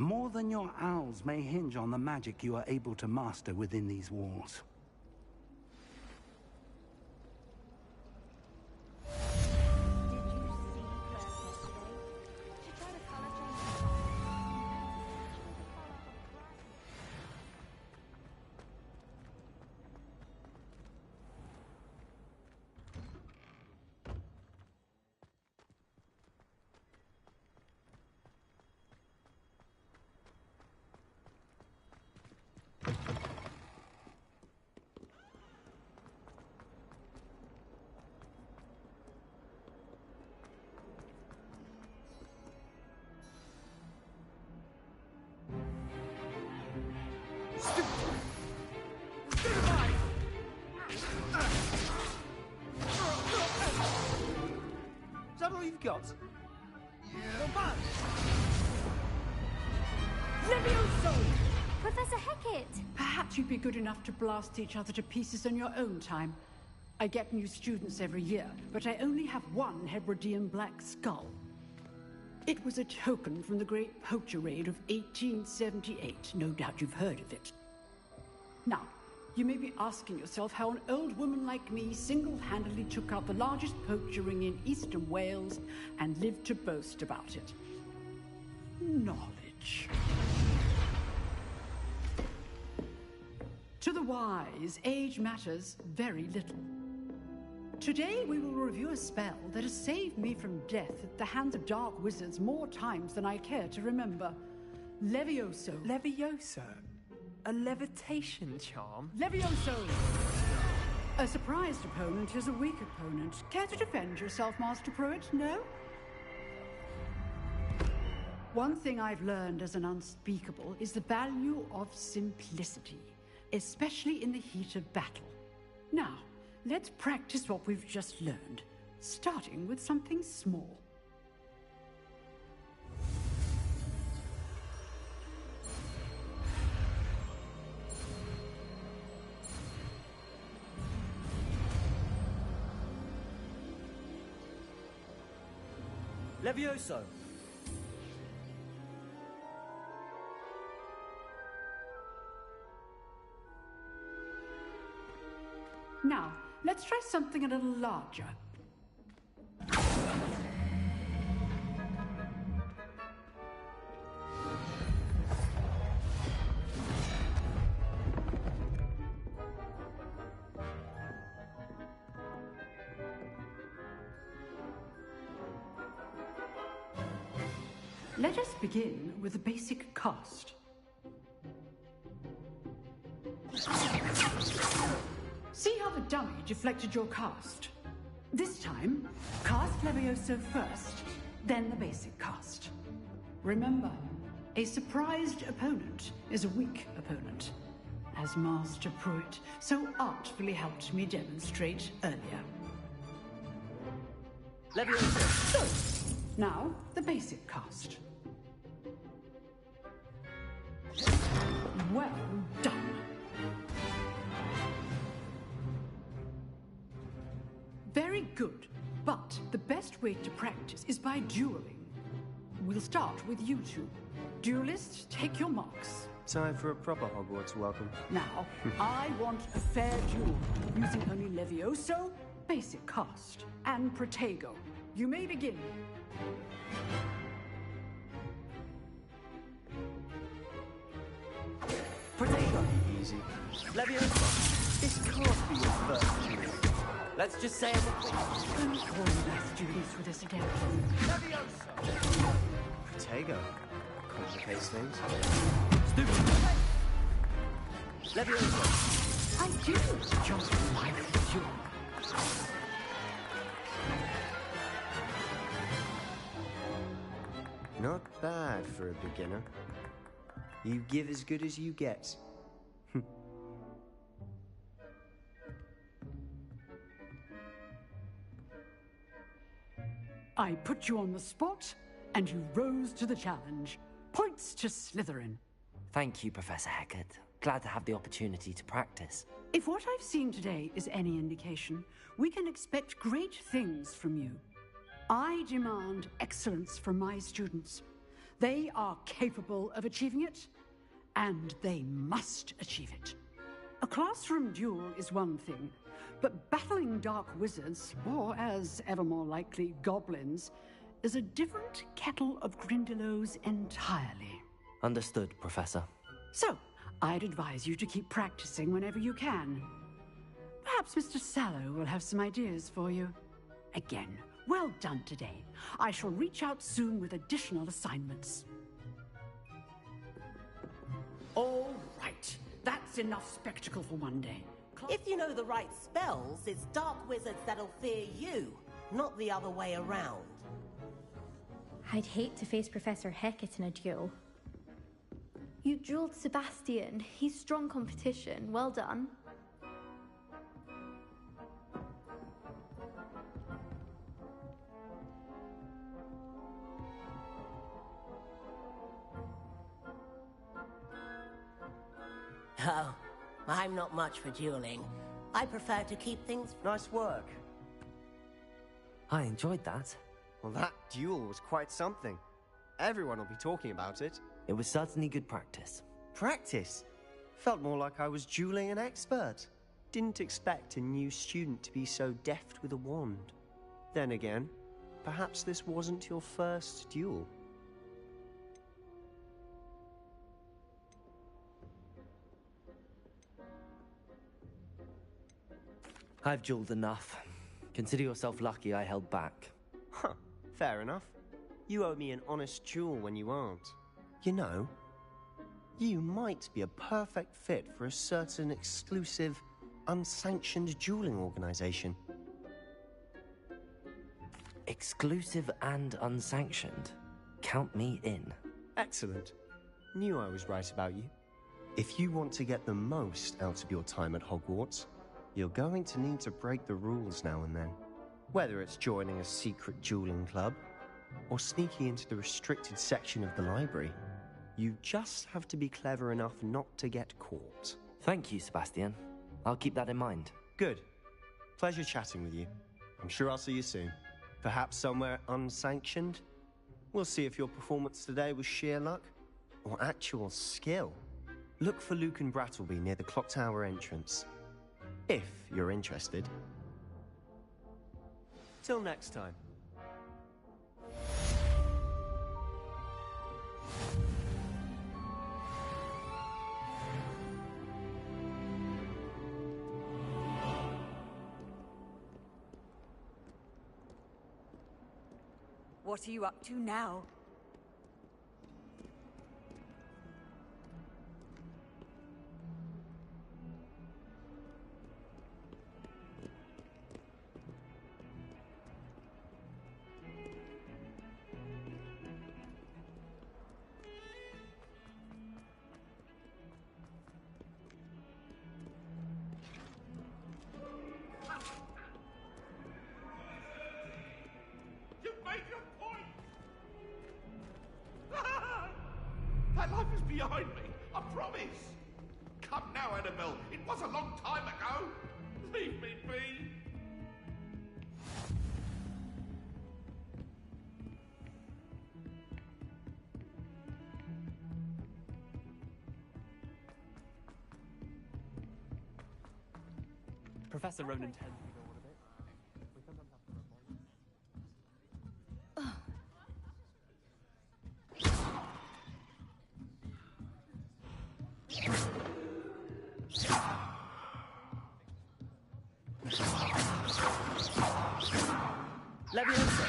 More than your owls may hinge on the magic you are able to master within these walls. Is that all you've got? Yeah. Levioso! Professor Hecat! Perhaps you'd be good enough to blast each other to pieces on your own time. I get new students every year, but I only have one Hebridean black skull. It was a token from the Great Poacher Raid of 1878. No doubt you've heard of it. Now, you may be asking yourself how an old woman like me single-handedly took out the largest poacher ring in eastern Wales and lived to boast about it. Knowledge. much. To the wise, age matters very little. Today we will review a spell that has saved me from death at the hands of dark wizards more times than I care to remember. Levioso. Levioso? A levitation charm? Levioso! A surprised opponent is a weak opponent. Care to defend yourself, Master Pruitt? No? One thing I've learned as an unspeakable is the value of simplicity, especially in the heat of battle. Now, let's practice what we've just learned, starting with something small. Levioso! Now, let's try something a little larger. Let us begin with the basic cast. See how the dummy deflected your cast? This time, cast Levioso first, then the basic cast. Remember, a surprised opponent is a weak opponent, as Master Pruitt so artfully helped me demonstrate earlier. Levioso! So, now, the basic cast. Well done. Very good, but the best way to practice is by dueling. We'll start with you two. Duelists, take your marks. Time for a proper Hogwarts welcome. Now, I want a fair duel, using only Levioso, basic cast, and Protego. You may begin. Protego! Easy. Levioso! This can't be your first duel. Let's just say everything. Let me call you back students with us again. Levioso! Protego. Complicates things. Stupid! Levioso! I do just like you. Not bad for a beginner. You give as good as you get. I put you on the spot, and you rose to the challenge. Points to Slytherin. Thank you, Professor Hecat. Glad to have the opportunity to practice. If what I've seen today is any indication, we can expect great things from you. I demand excellence from my students. They are capable of achieving it, and they must achieve it. A classroom duel is one thing, but battling dark wizards, or as ever more likely, goblins, is a different kettle of Grindylows entirely. Understood, Professor. So, I'd advise you to keep practicing whenever you can. Perhaps Mr. Sallow will have some ideas for you. Again, well done today. I shall reach out soon with additional assignments. All right. That's enough spectacle for one day. If you know the right spells, it's dark wizards that'll fear you, not the other way around. I'd hate to face Professor Hecat in a duel. You dueled Sebastian. He's strong competition. Well done. Oh, I'm not much for dueling. I prefer to keep things... Nice work. I enjoyed that. Well, that duel was quite something. Everyone will be talking about it. It was certainly good practice. Practice? Felt more like I was dueling an expert. Didn't expect a new student to be so deft with a wand. Then again, perhaps this wasn't your first duel. I've jeweled enough. Consider yourself lucky I held back. Huh, fair enough. You owe me an honest jewel when you aren't. You know, you might be a perfect fit for a certain exclusive, unsanctioned dueling organization. Exclusive and unsanctioned? Count me in. Excellent. Knew I was right about you. If you want to get the most out of your time at Hogwarts, you're going to need to break the rules now and then. Whether it's joining a secret dueling club, or sneaking into the restricted section of the library, you just have to be clever enough not to get caught. Thank you, Sebastian. I'll keep that in mind. Good. Pleasure chatting with you. I'm sure I'll see you soon. Perhaps somewhere unsanctioned? We'll see if your performance today was sheer luck or actual skill. Look for Luke and Brattleby near the clock tower entrance. If you're interested. Till next time. What are you up to now? That life is behind me, I promise. Come now, Annabelle. It was a long time ago. Leave me be. Professor Ronan tends to go on a bit. We sometimes have to remind. Leviosa!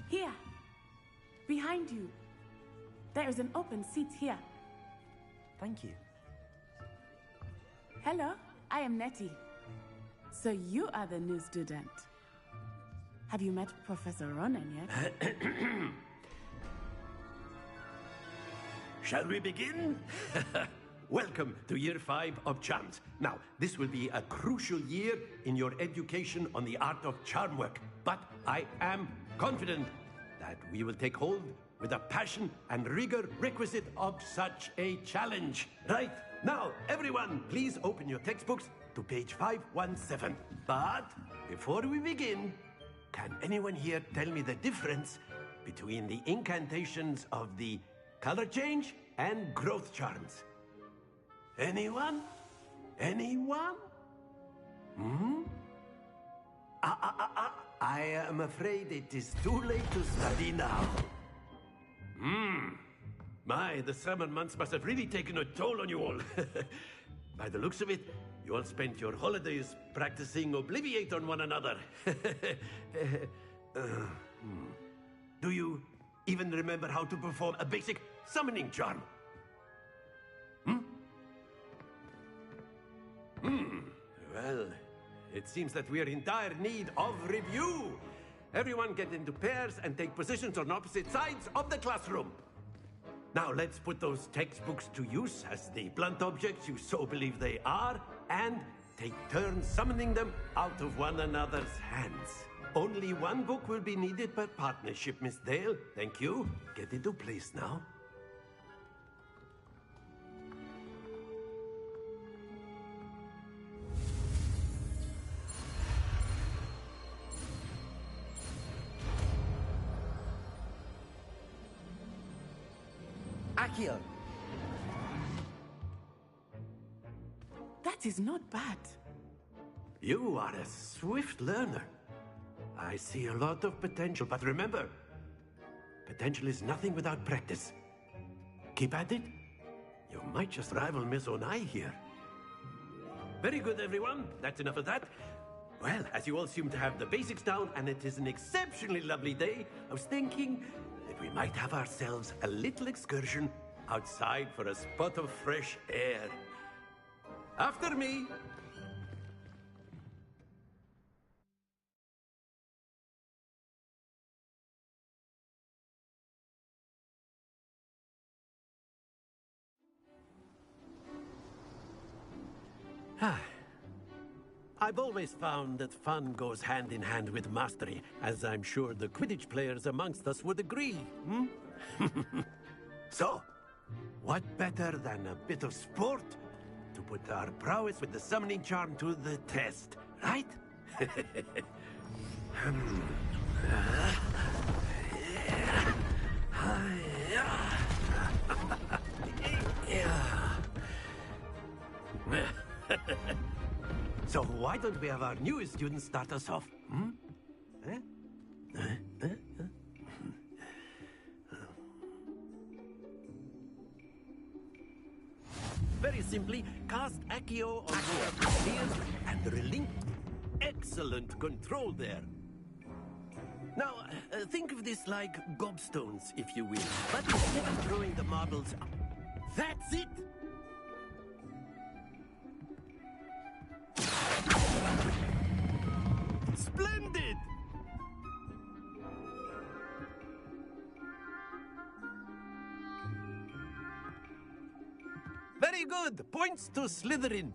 Here, behind you. There is an open seat here. Thank you. Hello, I am Nettie. So you are the new student. Have you met Professor Ronan yet? Shall we begin? Welcome to Year 5 of Charms. Now, this will be a crucial year in your education on the art of charm work, but I am confident that we will take hold with the passion and rigor requisite of such a challenge. Right, now, everyone, please open your textbooks to page 517. But before we begin, can anyone here tell me the difference between the incantations of the color change and growth charms? Anyone? Anyone? I am afraid it is too late to study now. My, the summer months must have really taken a toll on you all. By the looks of it, you all spent your holidays practicing Obliviate on one another. Do you even remember how to perform a basic summoning charm? Well, it seems that we are in dire need of review. Everyone get into pairs and take positions on opposite sides of the classroom. Now let's put those textbooks to use as the blunt objects you so believe they are, and take turns summoning them out of one another's hands. Only one book will be needed per partnership, Miss Dale. Thank you. Get into place now. Accio! That That is not bad. You are a swift learner. I see a lot of potential, but remember, potential is nothing without practice. Keep at it. You might just rival Miss Onai here. Very good, everyone. That's enough of that. Well, as you all seem to have the basics down, and it is an exceptionally lovely day, I was thinking that we might have ourselves a little excursion outside for a spot of fresh air. After me. I've always found that fun goes hand in hand with mastery, as I'm sure the Quidditch players amongst us would agree, So, what better than a bit of sport to put our prowess with the summoning charm to the test, right? So why don't we have our newest student start us off? Very simply, cast Accio on one of the spheres and relink. Excellent control there. Now, think of this like gobstones, if you will. But instead of throwing the marbles up, that's it! Splendid! Very good! Points to Slytherin.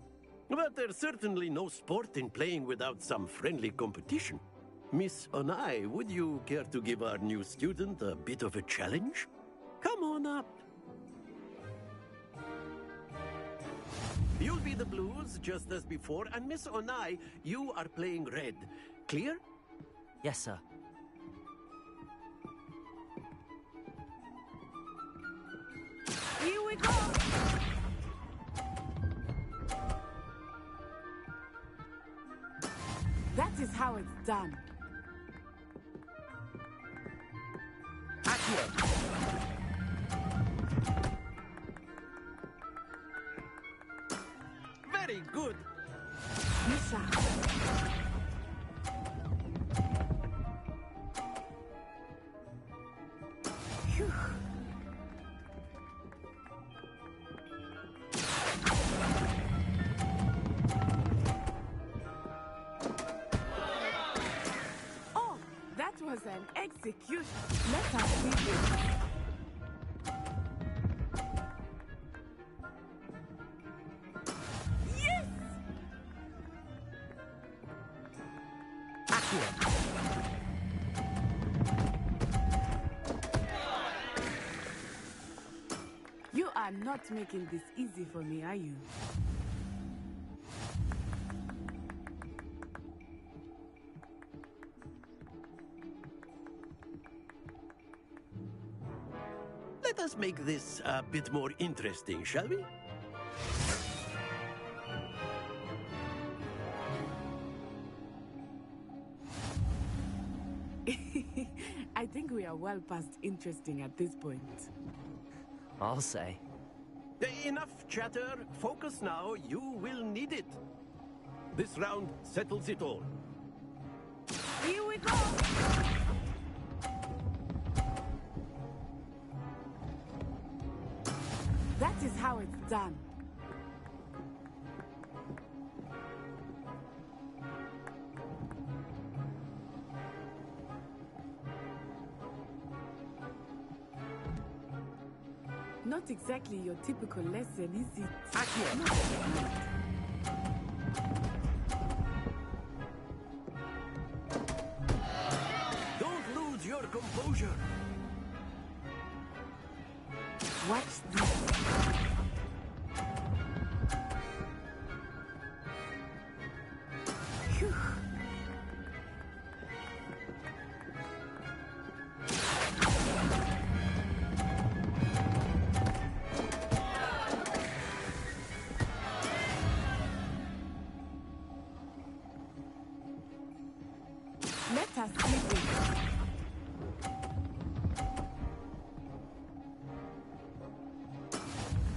But there's certainly no sport in playing without some friendly competition. Miss Onai, would you care to give our new student a bit of a challenge? Come on up. You'll be the blues, just as before, and Miss Onai, you are playing red. Clear? Yes, sir. Here we go! That is how it's done. Very good. Misha. Phew. Oh, that was an execution. Let us see this. Yes! You are not making this easy for me, are you? Let us make this a bit more interesting, shall we? I think we are well past interesting at this point. I'll say. Enough chatter. Focus now. You will need it. This round settles it all. Here we go! That is how it's done. Not exactly your typical lesson, is it? Don't lose your composure. Watch this. Phew.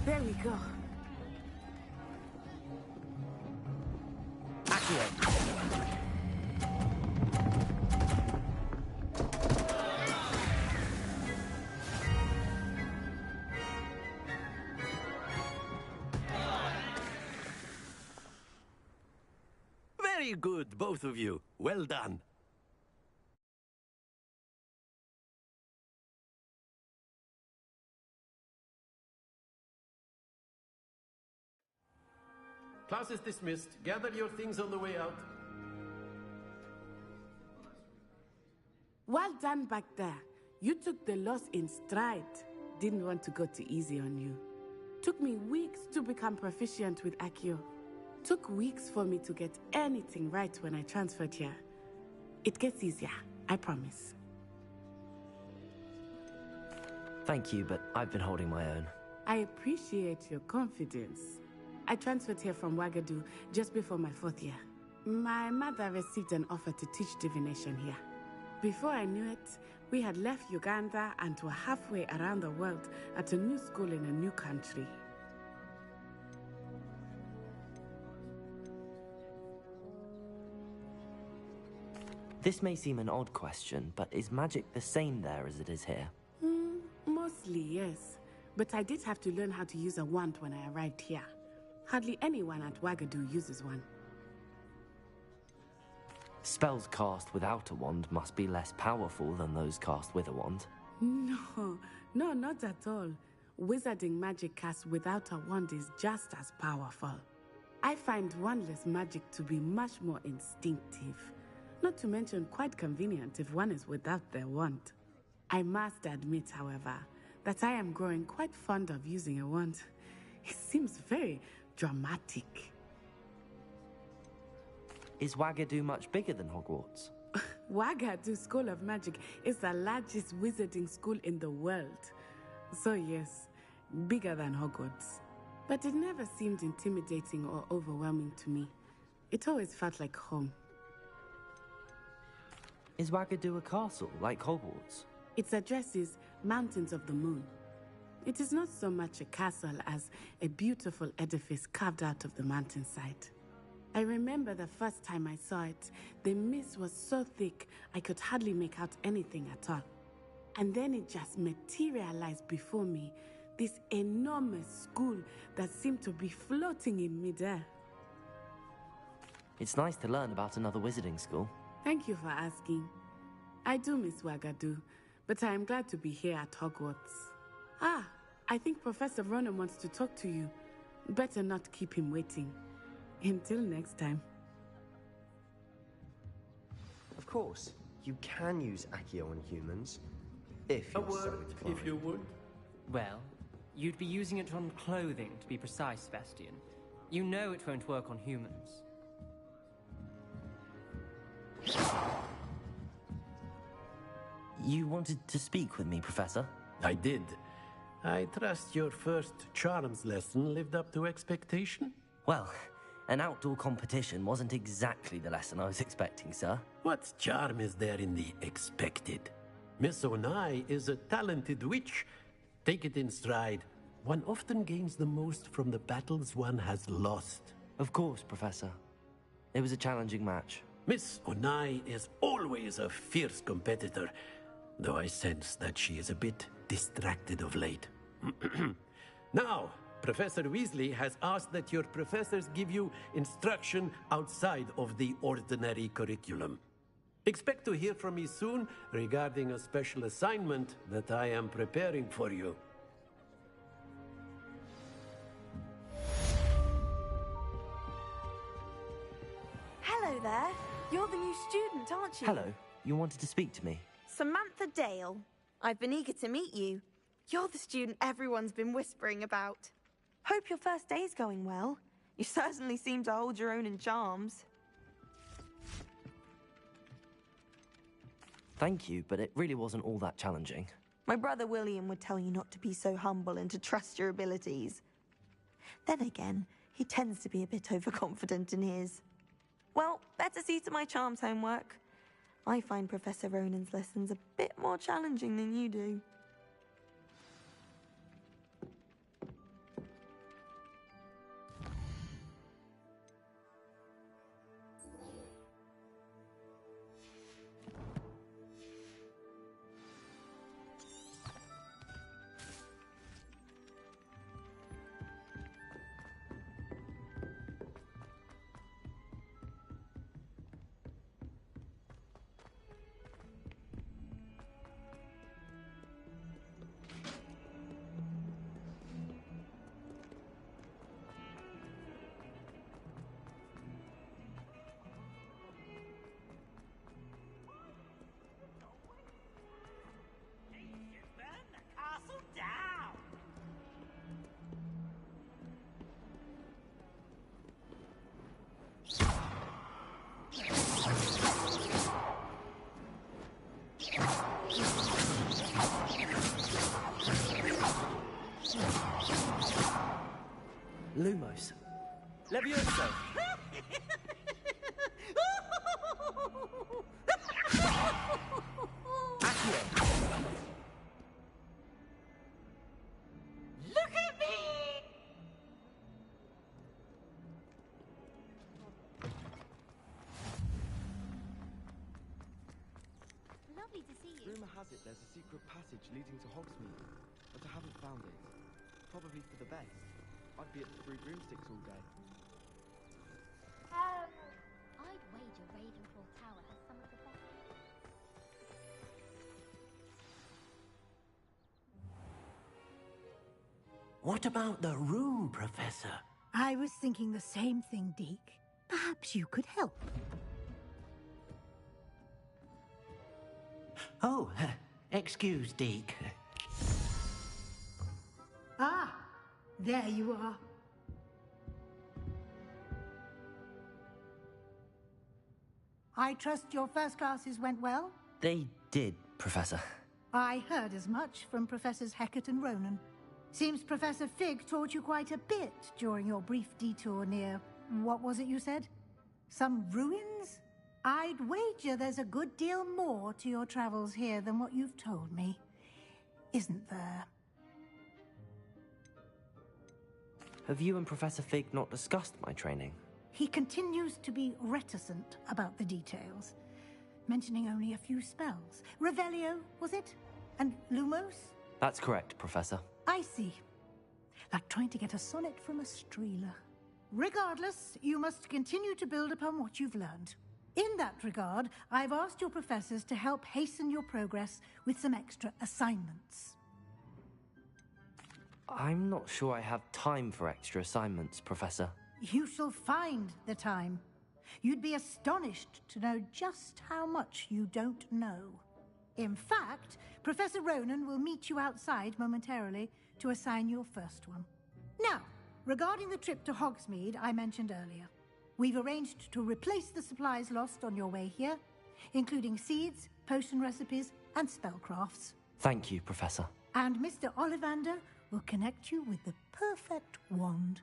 There we go. Very good, both of you. Well done. Class is dismissed. Gather your things on the way out. Well done back there. You took the loss in stride. Didn't want to go too easy on you. Took me weeks to become proficient with Accio. Took weeks for me to get anything right when I transferred here. It gets easier, I promise. Thank you, but I've been holding my own. I appreciate your confidence. I transferred here from Wagadu just before my 4th year. My mother received an offer to teach divination here. Before I knew it, we had left Uganda and were halfway around the world at a new school in a new country. This may seem an odd question, but is magic the same there as it is here? Mostly, yes. But I did have to learn how to use a wand when I arrived here. Hardly anyone at Wagadu uses one. Spells cast without a wand must be less powerful than those cast with a wand. No, not at all. Wizarding magic cast without a wand is just as powerful. I find wandless magic to be much more instinctive. Not to mention quite convenient if one is without their wand. I must admit, however, that I am growing quite fond of using a wand. It seems very dramatic. Is Wagadu much bigger than Hogwarts? Wagadu School of Magic is the largest wizarding school in the world. So yes, bigger than Hogwarts. But it never seemed intimidating or overwhelming to me. It always felt like home. Is Wagadu a castle, like Hogwarts? Its address is Mountains of the Moon. It is not so much a castle as a beautiful edifice carved out of the mountainside. I remember the first time I saw it, the mist was so thick I could hardly make out anything at all. And then it just materialized before me, this enormous school that seemed to be floating in midair. It's nice to learn about another wizarding school. Thank you for asking. I do miss Wagadu, but I am glad to be here at Hogwarts. I think Professor Ronan wants to talk to you. Better not keep him waiting. Until next time. Of course, you can use Accio on humans. If you're so inclined. If you would. Well, you'd be using it on clothing, to be precise, Sebastian. You know it won't work on humans. You wanted to speak with me, Professor? I did. I trust your first charms lesson lived up to expectation? Well, an outdoor competition wasn't exactly the lesson I was expecting, sir. What charm is there in the expected? Miss Onai is a talented witch. Take it in stride. One often gains the most from the battles one has lost. Of course, Professor. It was a challenging match. Miss Onai is always a fierce competitor, though I sense that she is a bit distracted of late. Now, Professor Weasley has asked that your professors give you instruction outside of the ordinary curriculum. Expect to hear from me soon regarding a special assignment that I am preparing for you. Hello there. You're the new student, aren't you? Hello. You wanted to speak to me? Samantha Dale. I've been eager to meet you. You're the student everyone's been whispering about. Hope your first day's going well. You certainly seem to hold your own in charms. Thank you, but it really wasn't all that challenging. My brother William would tell you not to be so humble and to trust your abilities. Then again, he tends to be a bit overconfident in his. Well, better see to my charms homework. I find Professor Ronan's lessons a bit more challenging than you do. Lumos. Levioso! Accio! Look at me! Lovely to see you. Rumor has it there's a secret passage leading to Hogsmeade, but I haven't found it. Probably for the best. I'd be at the Three Broomsticks all day. I'd wager Ravenfall Tower has some of the best. What about the room, Professor? I was thinking the same thing, Deke. Perhaps you could help. Oh, excuse, Deke. Ah, there you are. I trust your first classes went well? They did, Professor. I heard as much from Professors Hecat and Ronan. Seems Professor Fig taught you quite a bit during your brief detour near... what was it you said? Some ruins? I'd wager there's a good deal more to your travels here than what you've told me. Isn't there? Have you and Professor Fig not discussed my training? He continues to be reticent about the details, mentioning only a few spells. Revelio, was it? And Lumos? That's correct, Professor. I see. Like trying to get a sonnet from a streeler. Regardless, you must continue to build upon what you've learned. In that regard, I've asked your professors to help hasten your progress with some extra assignments. I'm not sure I have time for extra assignments, Professor. You shall find the time. You'd be astonished to know just how much you don't know. In fact, Professor Ronan will meet you outside momentarily to assign your first one. Now, regarding the trip to Hogsmeade I mentioned earlier, we've arranged to replace the supplies lost on your way here, including seeds, potion recipes, and spellcrafts. Thank you, Professor. And Mr. Ollivander will connect you with the perfect wand.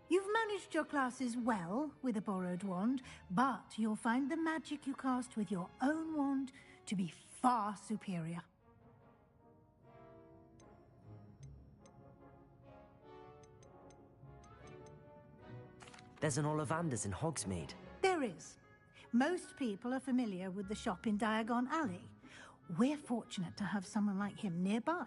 You've managed your classes well with a borrowed wand, but you'll find the magic you cast with your own wand to be far superior. There's an Ollivander's in Hogsmeade. There is. Most people are familiar with the shop in Diagon Alley. We're fortunate to have someone like him nearby.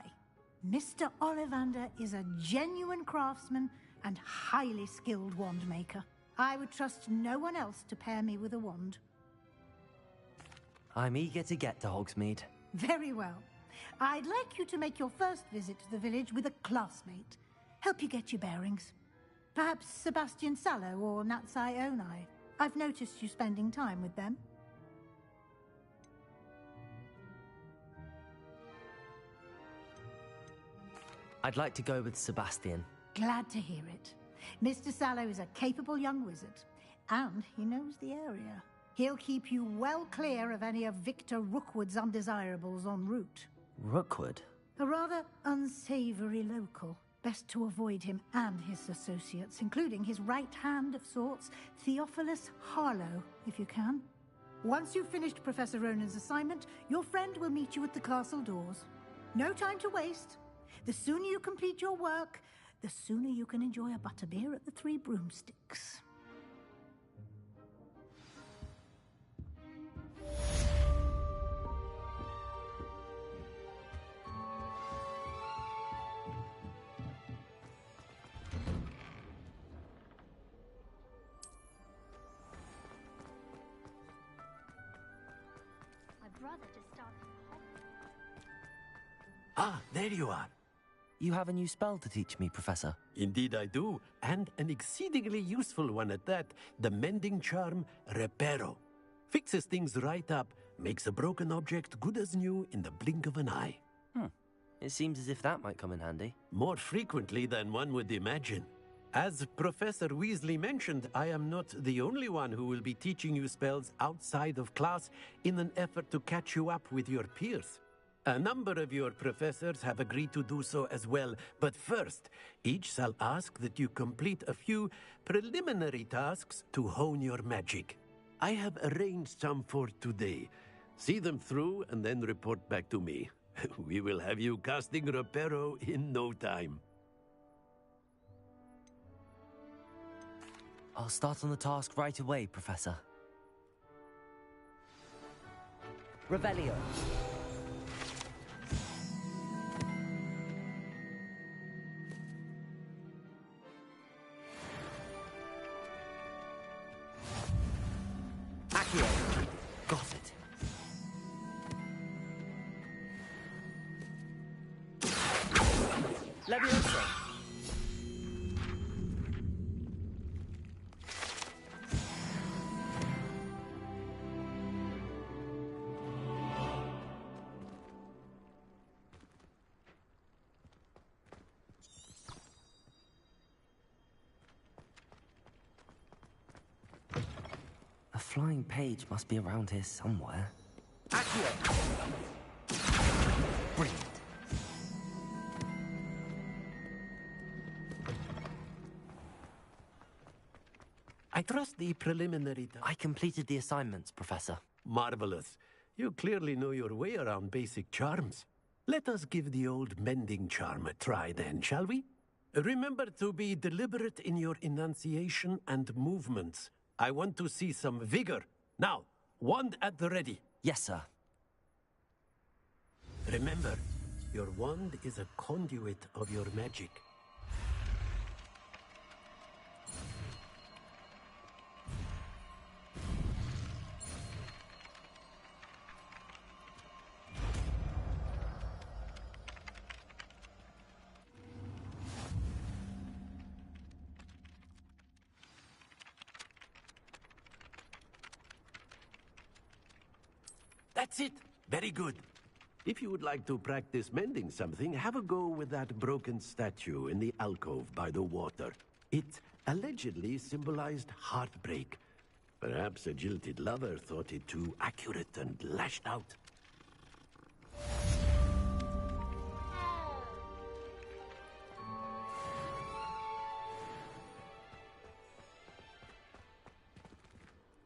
Mr. Ollivander is a genuine craftsman and highly skilled wand maker. I would trust no one else to pair me with a wand. I'm eager to get to Hogsmeade. Very well. I'd like you to make your first visit to the village with a classmate. Help you get your bearings. Perhaps Sebastian Sallow or Natsai Onai. I've noticed you spending time with them. I'd like to go with Sebastian. Glad to hear it. Mr. Sallow is a capable young wizard, and he knows the area. He'll keep you well clear of any of Victor Rookwood's undesirables en route. Rookwood? A rather unsavory local. Best to avoid him and his associates, including his right hand of sorts, Theophilus Harlow, if you can. Once you've finished Professor Ronan's assignment, your friend will meet you at the castle doors. No time to waste. The sooner you complete your work, the sooner you can enjoy a butterbeer at the Three Broomsticks. My brother just started. Ah, there you are. You have a new spell to teach me, Professor. Indeed I do, and an exceedingly useful one at that. The mending charm, Reparo. Fixes things right up, makes a broken object good as new in the blink of an eye. It seems as if that might come in handy. More frequently than one would imagine. As Professor Weasley mentioned, I am not the only one who will be teaching you spells outside of class in an effort to catch you up with your peers. A number of your professors have agreed to do so as well, but first, each shall ask that you complete a few preliminary tasks to hone your magic. I have arranged some for today. See them through and then report back to me. We will have you casting Reparo in no time. I'll start on the task right away, Professor. Revelio. Accio. Got it. Leviosa. A flying page must be around here somewhere. Accio. Brilliant. I trust the preliminary... I completed the assignments, Professor. Marvelous. You clearly know your way around basic charms. Let us give the old mending charm a try then, shall we? Remember to be deliberate in your enunciation and movements. I want to see some vigor. Now, wand at the ready. Yes, sir. Remember, your wand is a conduit of your magic. That's it. Very good. If you would like to practice mending something, have a go with that broken statue in the alcove by the water. It allegedly symbolized heartbreak. Perhaps a jilted lover thought it too accurate and lashed out.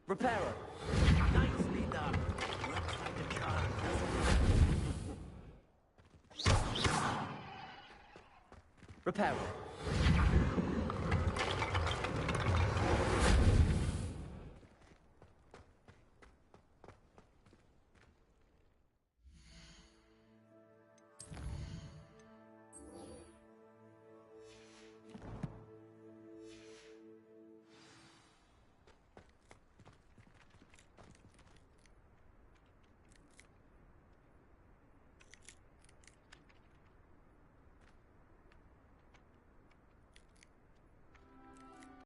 Reparo. Nicely done. Works like a charm. Reparo.